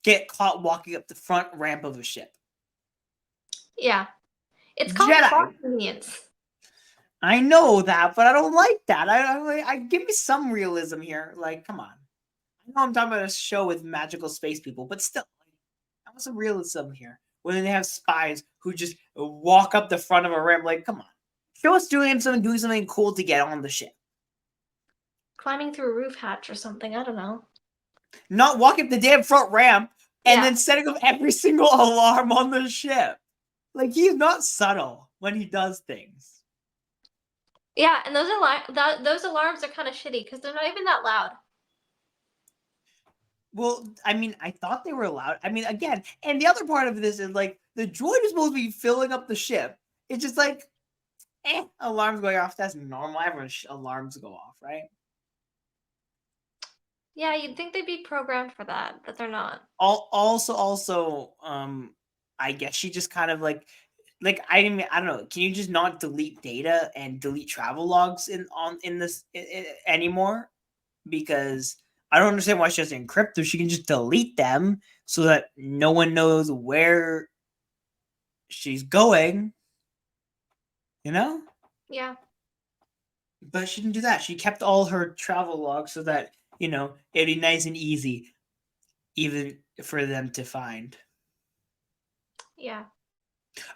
get caught walking up the front ramp of a ship. Yeah. It's called Jedi. plot convenience. I know that, but I don't like that. I give me some realism here. Like, come on. I know I'm talking about a show with magical space people, but still, I want some realism here. When they have spies who just walk up the front of a ramp, like, come on, show us doing something cool to get on the ship. Climbing through a roof hatch or something. I don't know. Not walking up the damn front ramp and Yeah. then setting up every single alarm on the ship. Like he's not subtle when he does things. Yeah, and those alarms are kind of shitty because they're not even that loud. Well, I mean, I thought they were allowed. I mean, again, and the other part of this is like the droid is supposed to be filling up the ship. It's just like, alarms going off. That's normal. Everyone's alarms go off, right? Yeah, you'd think they'd be programmed for that, but they're not. Also, I guess she just kind of like I don't know. Can you just not delete data and delete travel logs in this anymore? Because I don't understand why she doesn't encrypt them. She can just delete them so that no one knows where she's going. You know? Yeah. But she didn't do that. She kept all her travel logs so that it'd be nice and easy, even for them to find. Yeah.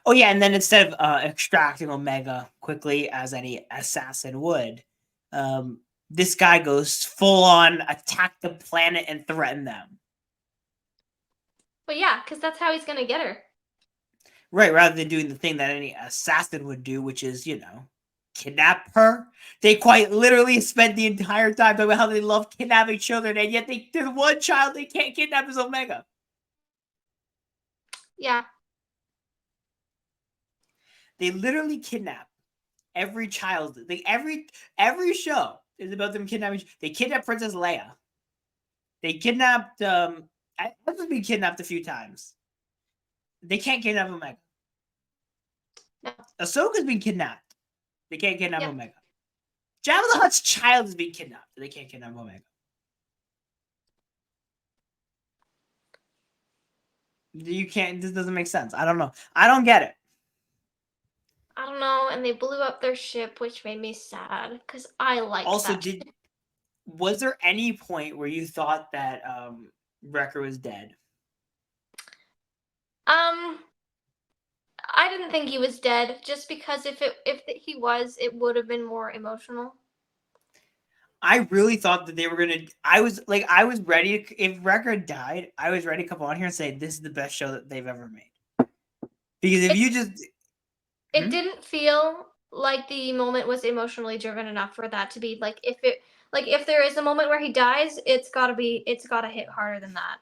Oh yeah, and then instead of extracting Omega quickly as any assassin would, this guy goes full on attack the planet and threaten them. But yeah, because that's how he's gonna get her. Right, rather than doing the thing that any assassin would do, which is, kidnap her. They quite literally spent the entire time talking about how they love kidnapping children, and yet there's one child they can't kidnap is Omega. Yeah. They literally kidnap every child. Every show is about them kidnapping. They kidnapped Princess Leia. They kidnapped I've been kidnapped a few times. They can't kidnap Omega. No. Ahsoka's been kidnapped. They can't kidnap Yep. Omega. Jabba the Hutt's child is being kidnapped. They can't kidnap Omega. You can't. This doesn't make sense. I don't know. I don't get it. I don't know, and they blew up their ship, which made me sad because I liked Also, that. was there any point where you thought that Wrecker was dead? I didn't think he was dead, just because if he was, it would have been more emotional. I really thought that they were gonna. I was ready. If Wrecker died, I was ready to come on here and say this is the best show that they've ever made. Because if you just, it didn't feel like the moment was emotionally driven enough for that to be like if there is a moment where he dies, it's gotta hit harder than that.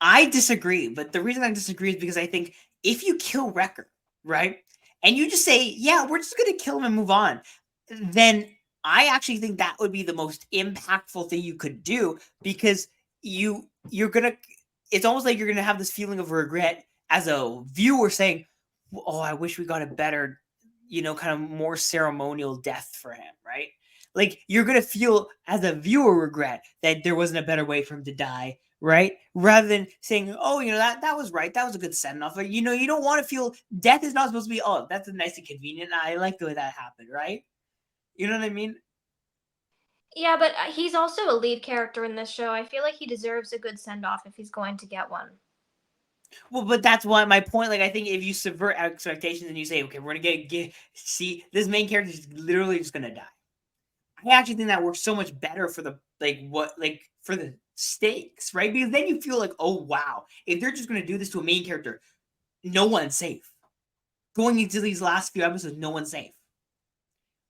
I disagree, but the reason I disagree is because I think if you kill Wrecker, right, and you just say, "Yeah, we're just gonna kill him and move on," then I actually think that would be the most impactful thing you could do because you're gonna. It's almost like you're gonna have this feeling of regret as a viewer saying, "Oh, I wish we got a better, kind of more ceremonial death for him," right? Like you're gonna feel as a viewer regret that there wasn't a better way for him to die, right? Rather than saying, "Oh, that was right. That was a good send off." Like, you don't want to feel death is not supposed to be. Oh, that's nice and convenient. I like the way that happened, right? You know what I mean? Yeah, but he's also a lead character in this show. I feel like he deserves a good send off if he's going to get one. Well, but that's why my point. Like, I think if you subvert expectations and you say, "Okay, we're gonna get see this main character is literally just gonna die," I actually think that works so much better for the for the stakes, right? Because then you feel like, "Oh wow, if they're just gonna do this to a main character, no one's safe." Going into these last few episodes, no one's safe.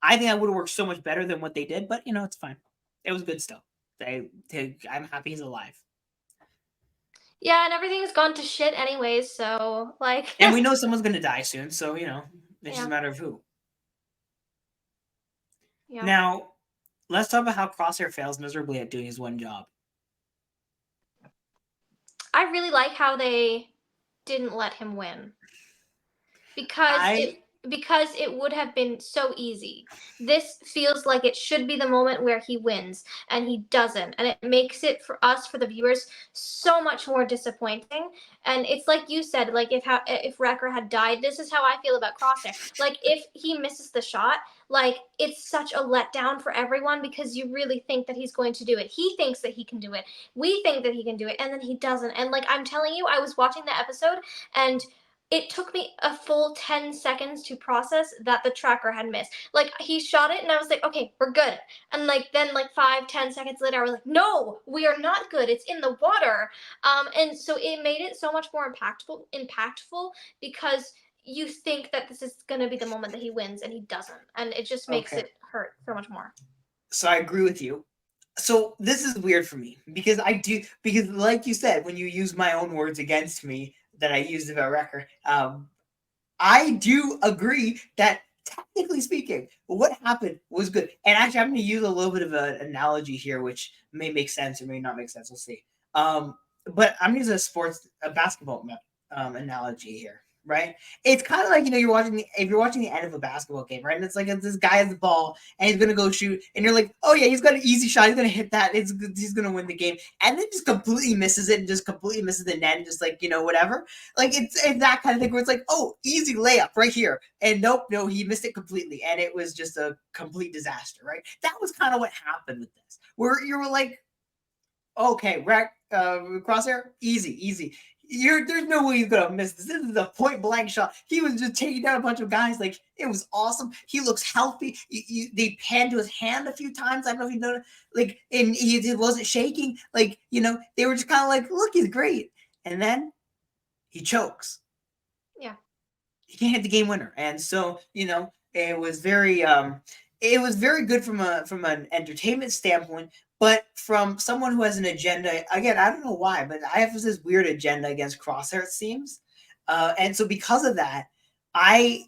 I think that would have worked so much better than what they did, but it's fine. It was good still. I'm happy he's alive, Yeah, and everything's gone to shit anyways, so like and we know someone's gonna die soon. So it's just yeah, a matter of who. yeah. Now, let's talk about how Crosshair fails miserably at doing his one job. I really like how they didn't let him win. because I it because it would have been so easy. This feels like it should be the moment where he wins and he doesn't, and it makes it for us, for the viewers, so much more disappointing. And it's like you said, like if Wrecker had died, this is how I feel about Crosshair. Like if he misses the shot, like it's such a letdown for everyone because you really think that he's going to do it. He thinks that he can do it. We think that he can do it, and then he doesn't. And like I'm telling you, I was watching the episode and it took me a full 10 seconds to process that the tracker had missed. Like he shot it and I was like, okay, we're good. And like then like 5, 10 seconds later, I was like, no, we are not good. It's in the water. And so it made it so much more impactful because you think that this is gonna be the moment that he wins and he doesn't. And it just makes Okay, it hurt so much more. so I agree with you. So this is weird for me because like you said, when you use my own words against me that I used about Wrecker, I do agree that technically speaking, what happened was good. And actually, I'm going to use a little bit of an analogy here, which may make sense or may not make sense. We'll see. But I'm using a basketball analogy here, right? It's kind of like if you're watching the end of a basketball game, right? And it's like this guy has the ball and he's gonna go shoot, and you're like, oh yeah, he's got an easy shot, he's gonna hit that, he's gonna win the game, and then just completely misses it and just completely misses the net, and just like whatever. Like it's that kind of thing where it's like, oh, easy layup right here, and nope, no, he missed it completely, and it was just a complete disaster, right? That was kind of what happened with this, where you were like, okay, Crosshair, easy. There's no way he's gonna miss this. This is a point blank shot. He was just taking down a bunch of guys. Like it was awesome. He looks healthy. They panned to his hand a few times. I don't know if you know, like, and he wasn't shaking. Like they were just kind of like, look, he's great. And then he chokes. Yeah. He can't hit the game winner, and so it was very good from an entertainment standpoint, but from someone who has an agenda, again, I don't know why, but I have this weird agenda against Crosshair, it seems, and so because of that, I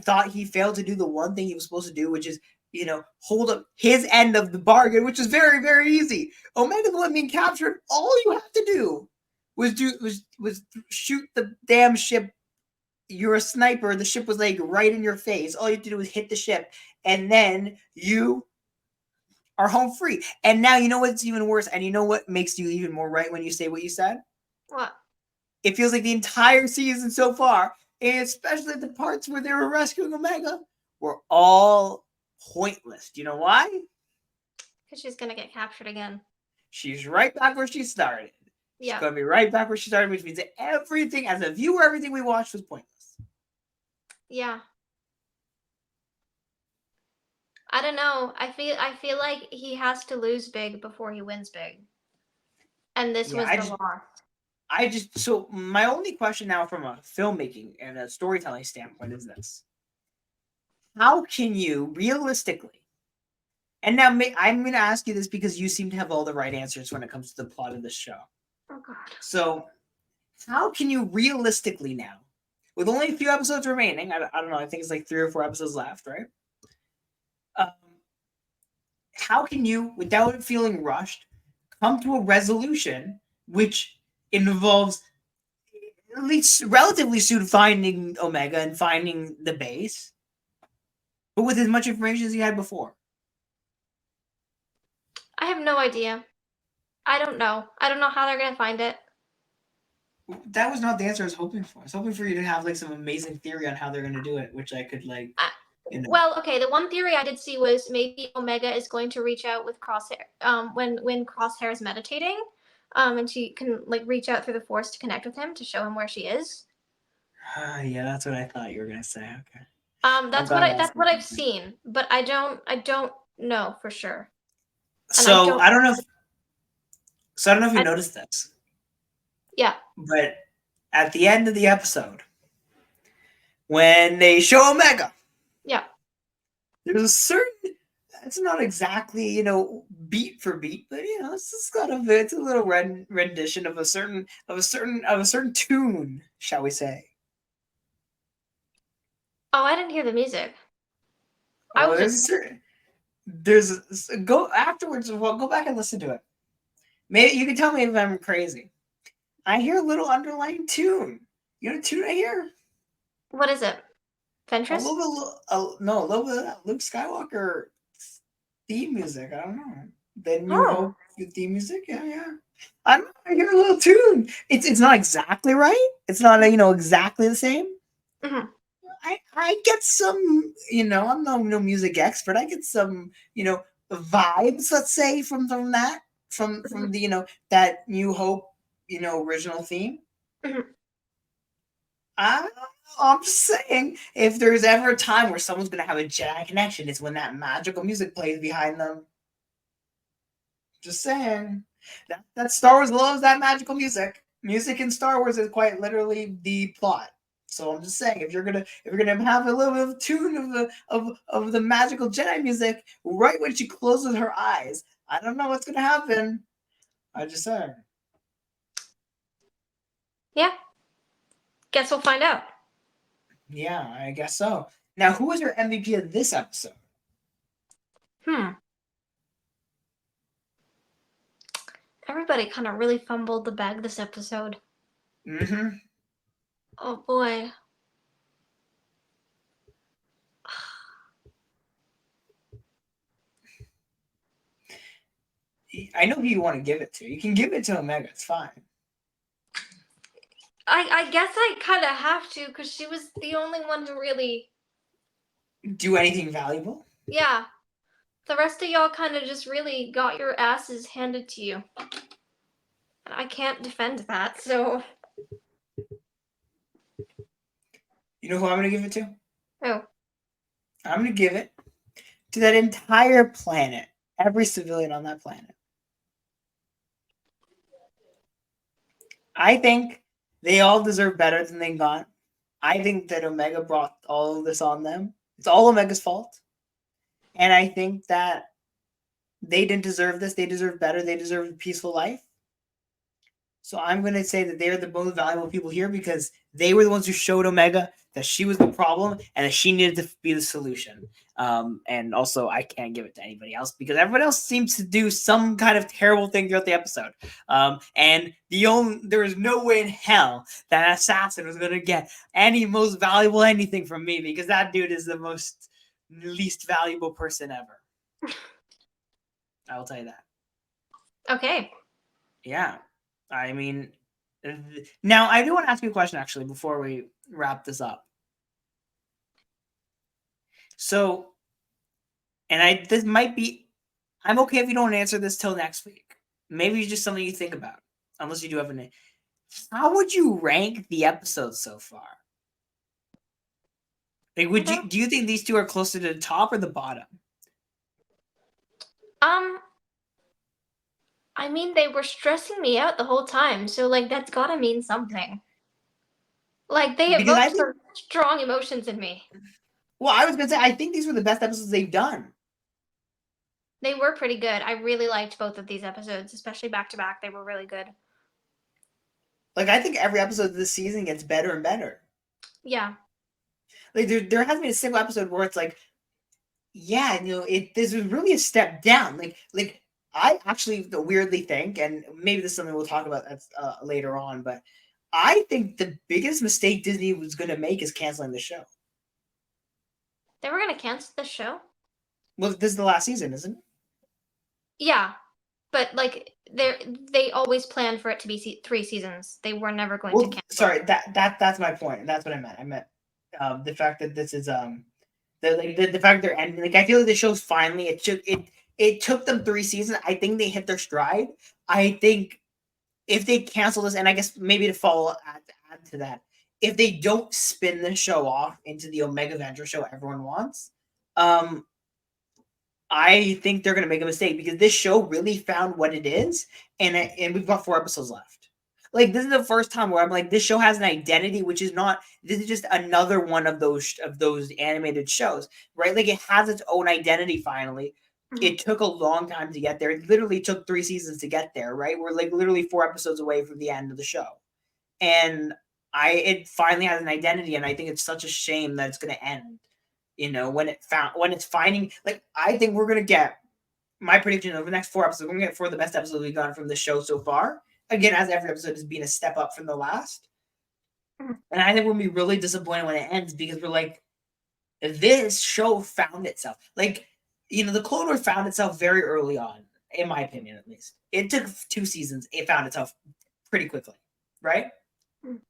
thought he failed to do the one thing he was supposed to do, which is hold up his end of the bargain, which is very very easy. Omega the one being captured, all you have to do was shoot the damn ship. You're a sniper. The ship was like right in your face. All you have to do is hit the ship, and then you are home free. And now you know what's even worse, and you know what makes you even more right when you say what you said. What? It feels like the entire season so far, and especially the parts where they were rescuing Omega, were all pointless. Do you know why? Because she's gonna get captured again. She's right back where she started. She's Yeah. going to be right back where she started, which means that everything, as a viewer, everything we watched was pointless. Yeah. I don't know. I feel like he has to lose big before he wins big. And this Yeah, was the loss. so my only question now from a filmmaking and a storytelling standpoint is this: how can you realistically, and now I'm going to ask you this because you seem to have all the right answers when it comes to the plot of this show. Oh God. So, how can you realistically now, with only a few episodes remaining, I don't know, I think it's like 3 or 4 episodes left, right? Um, how can you, without feeling rushed, come to a resolution which involves at least relatively soon finding Omega and finding the base, but with as much information as you had before? I have no idea. I don't know. I don't know how they're gonna find it. That was not the answer I was hoping for. I was hoping for you to have like some amazing theory on how they're going to do it, which I could like, I, you know. well, okay. The one theory I did see was maybe Omega is going to reach out with Crosshair. When Crosshair is meditating, and she can like reach out through the Force to connect with him to show him where she is. Yeah, that's what I thought you were going to say. Okay. I'm That's what glad I that's that's what I've something. seen, but I don't know for sure, and I So don't. I don't know. So I don't know if you I, noticed this, yeah, but at the end of the episode, when they show Omega, yeah. there's a certain. It's not exactly beat for beat, but it's just it's a little rendition of a certain tune, shall we say? Oh, I didn't hear the music. I Oh, was there's just a certain go afterwards. Well, go back and listen to it. Maybe you can tell me if I'm crazy. I hear a little underlying tune. You know what tune I hear? what is it? A Ventress? little bit, no, a little bit of that Luke Skywalker theme music. I don't know. The New Oh. Hope theme music. Yeah, yeah. I don't know. I hear a little tune. It's not exactly right. It's not exactly the same. Hmm. I get some. I'm no music expert. I get some vibes. Let's say from that from the that New Hope original theme. Hmm. I I'm just saying, if there's ever a time where someone's gonna have a Jedi connection, it's when that magical music plays behind them. Just saying. That Star Wars loves that magical music. Music in Star Wars is quite literally the plot. So I'm just saying, if you're gonna have a little bit of tune of the magical Jedi music right when she closes her eyes, I don't know what's gonna happen. I just saying. Yeah. Guess we'll find out. Yeah, I guess so. Now, who was your MVP of this episode? Hmm. Everybody kind of really fumbled the bag this episode. Mm-hmm. Oh boy. I know who you want to give it to. You can give it to Omega. It's fine. I guess I kind of have to because she was the only one who really. Do anything valuable? Yeah. The rest of y'all kind of just really got your asses handed to you. And I can't defend that, so. You know who I'm going to give it to? Oh. I'm going to give it to that entire planet. Every civilian on that planet. I think they all deserve better than they got. I think that Omega brought all of this on them. It's all Omega's fault. And I think that they didn't deserve this. They deserve better. They deserve a peaceful life. So I'm going to say that they're the most valuable people here because they were the ones who showed Omega that she was the problem and that she needed to be the solution. And also, I can't give it to anybody else because everyone else seems to do some kind of terrible thing throughout the episode. And there was no way in hell that assassin was going to get any most valuable anything from me because that dude is the most least valuable person ever. I will tell you that. Okay. Yeah. I mean, now I do want to ask you a question actually before we wrap this up. So, this might be, I'm okay if you don't answer this till next week. Maybe it's just something you think about, unless you do have an. How would you rank the episodes so far? Like, do you think these two are closer to the top or the bottom? Um, I mean, they were stressing me out the whole time, so like that's gotta mean something. Like they Because I evoked think, some strong emotions in me. well, I was gonna say I think these were the best episodes they've done. They were pretty good. I really liked both of these episodes, especially back to back. They were really good. Like I think every episode of this season gets better and better. Yeah. Like there hasn't been a single episode where it's like, yeah, this was really a step down. Like I actually weirdly think, and maybe this is something we'll talk about later on, but I think the biggest mistake Disney was going to make is canceling the show. They were gonna cancel the show. Well, this is the last season, isn't it? Yeah, but like they always planned for it to be 3 seasons. They were never going to Well, cancel. sorry, that's my point, and that's what I meant. I meant the fact that this is the fact they're ending. Like I feel like the show's finally it took them 3 seasons. I think they hit their stride. I think if they cancel this, and I guess maybe to follow add to that, if they don't spin the show off into the Omega Venture show everyone wants, I think they're going to make a mistake because this show really found what it is, and we've got 4 episodes left. Like this is the first time where I'm like, this show has an identity, which is not. This is just another one of those animated shows, right? Like it has its own identity finally. Mhm. It took a long time to get there. It literally took 3 seasons to get there, right? We're like literally 4 episodes away from the end of the show, and it finally has an identity, and I think it's such a shame that it's going to end. When it's finding, like I think we're gonna get my prediction over the next 4 episodes. We're gonna get 4 of the best episodes we've gotten from the show so far. Again, as every episode has been a step up from the last, Mhm. and I think we'll be really disappointed when it ends because we're like, this show found itself. Like the Clone Wars found itself very early on, in my opinion, at least. It took 2 seasons. It found itself pretty quickly, right? Mhm.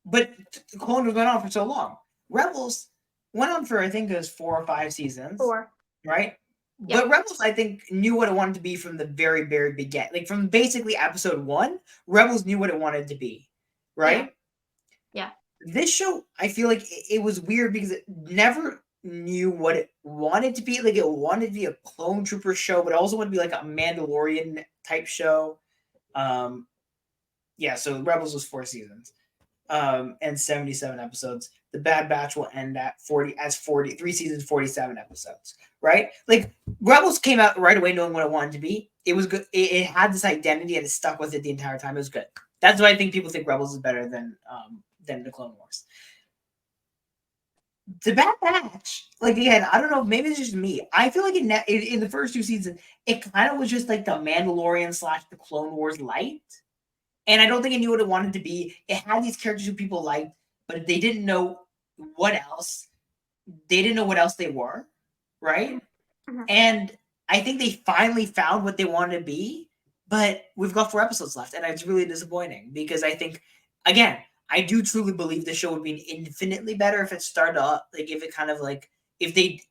But the Clone Wars went on for so long. Rebels went on for I think it was 4 or 5 seasons. 4. Right? Yep. But Rebels, I think, knew what it wanted to be from the very, very beginning. Like from basically episode 1, Rebels knew what it wanted to be, right? Yeah. This show, I feel like it was weird because it never knew what it wanted to be. Like it wanted to be a clone trooper show, but it also wanted to be like a Mandalorian type show. Yeah, so Rebels was 4 seasons. And 77 episodes. The Bad Batch will end at 3 seasons, 47 episodes, right? Like Rebels came out right away knowing what it wanted to be. It was good. It had this identity and it stuck with it the entire time. It was good. That's why I think people think Rebels is better than the Clone Wars. The Bad Batch, like again, I don't know, maybe it's just me. I feel like in the first 2 seasons, it kind of was just like the Mandalorian / the Clone Wars light. And I don't think it knew what it wanted to be. It had these characters who people liked, but they didn't know what else. They didn't know what else they were, right? Mhm. And I think they finally found what they wanted to be, but we've got 4 episodes left, and it's really disappointing because I think, again, I do truly believe the show would be infinitely better if it started up, like if it kind of like if they.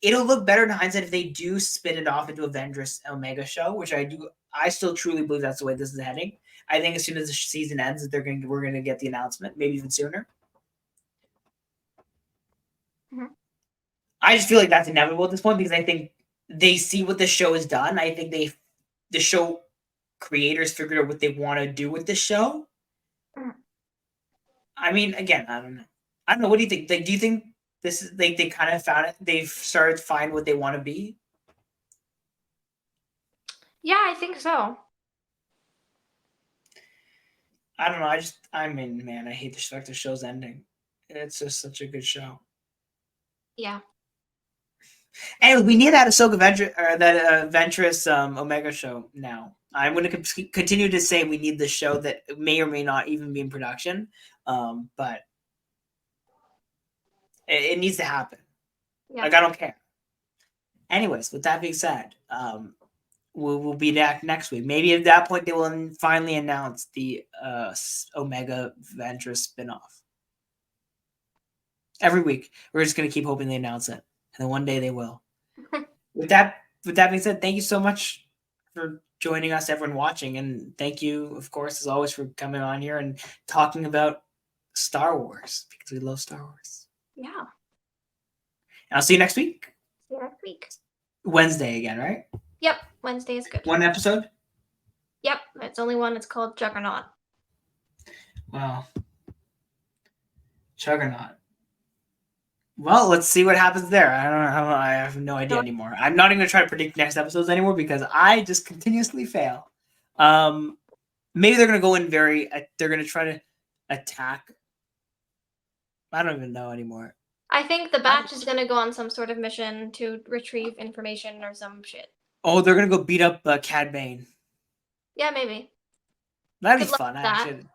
It'll look better in hindsight if they do spin it off into a Ventress Omega show, which I still truly believe that's the way this is heading. I think as soon as the season ends, we're gonna get the announcement, maybe even sooner. Mhm. I just feel like that's inevitable at this point because I think they see what the show has done. I think the show creators figured out what they want to do with the show. Mhm. I mean, again, I don't know. I don't know. What do you think? Like, do you think this is like they kind of found it? They've started to find what they want to be. Yeah, I think so. I don't know. I mean, man, I hate the fact the show's ending. It's just such a good show. Yeah. Anyway, we need that Ahsoka Ventress Omega show now. I'm going to continue to say we need the show that may or may not even be in production, but it needs to happen. Yeah. Like I don't care. Anyways, with that being said, we'll be back next week. Maybe at that point they will finally announce the Omega Ventress spinoff. Every week, we're just going to keep hoping they announce it, and then one day they will. With that being said, thank you so much for joining us, everyone watching, and thank you, of course, as always, for coming on here and talking about Star Wars because we love Star Wars. Yeah. And I'll see you next week. See you next week. Wednesday again, right? Yep. Wednesday is good. 1 episode. Yep. It's only one. It's called Juggernaut. Wow. Juggernaut. Well, let's see what happens there. I don't know. I have no idea anymore. I'm not even going to try to predict next episodes anymore because I just continuously fail. maybe they're gonna go in very. They're gonna try to attack. I don't even know anymore. I think the batch is gonna go on some sort of mission to retrieve information or some shit. Oh, they're gonna go beat up Cad Bane. Yeah, maybe. That'd Good be luck fun. with that. Actually,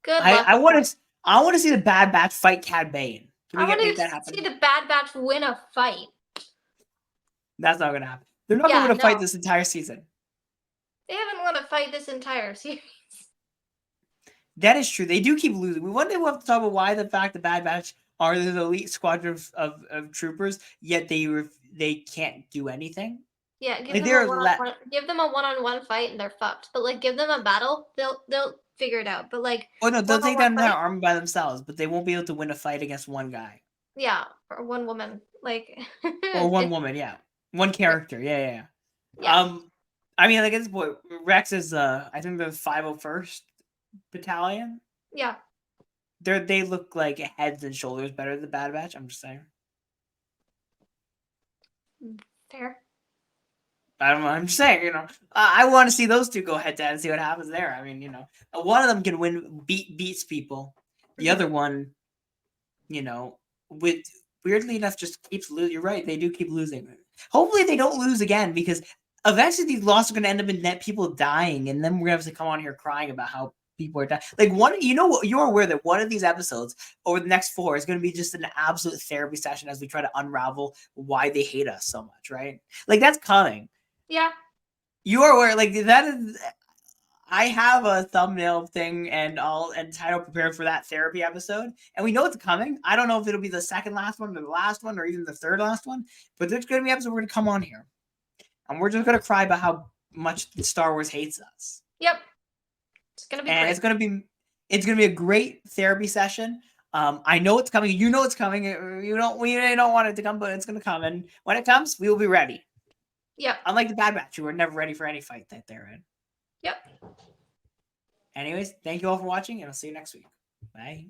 Good I luck. I want to. I want to see the Bad Batch fight Cad Bane. Can we I want make to that see happen? the Bad Batch win a fight. That's not gonna happen. They're not Yeah, gonna fight no. this entire season. They haven't won a fight this entire series. That is true. They do keep losing. One day we'll have to talk about why the fact the Bad Batch are the elite squadron of troopers, yet they can't do anything. Yeah, give Like them a they're one-on-one. Give them a one-on-one fight and they're fucked. But like, give them a battle, they'll figure it out. But like, oh no, they'll take one-on-one down an fight, entire army by themselves, but they won't be able to win a fight against one guy yeah, or one woman. Like, or one it's woman. Yeah, one character. Yeah. yeah, I mean, like at this point, Rex is I think the 501st Battalion. yeah. They look like heads and shoulders better than the Bad Batch. I'm just saying. Fair. I don't know. I'm just saying. I want to see those two go head to head and see what happens there. I mean, one of them can beats people. The other one, with weirdly enough, just keeps losing. You're right. They do keep losing. Hopefully, they don't lose again because eventually these losses are going to end up in net people dying, and then we're going to have to come on here crying about how people are dying. Like you're aware that one of these episodes over the next 4 is going to be just an absolute therapy session as we try to unravel why they hate us so much, right? Like that's coming. Yeah. You are aware, like that is. I have a thumbnail thing and title prepared for that therapy episode, and we know it's coming. I don't know if it'll be the second last one, or the last one, or even the third last one, but there's going to be an episode we're going to come on here, and we're just going to cry about how much Star Wars hates us. Yep. It's gonna be and great. it's gonna be a great therapy session. I know it's coming. You know it's coming. We don't want it to come, but it's gonna come, and when it comes, we will be ready. Yep. Unlike the Bad Batch, who are never ready for any fight that they're in. Yep. Anyways, thank you all for watching, and I'll see you next week. Bye.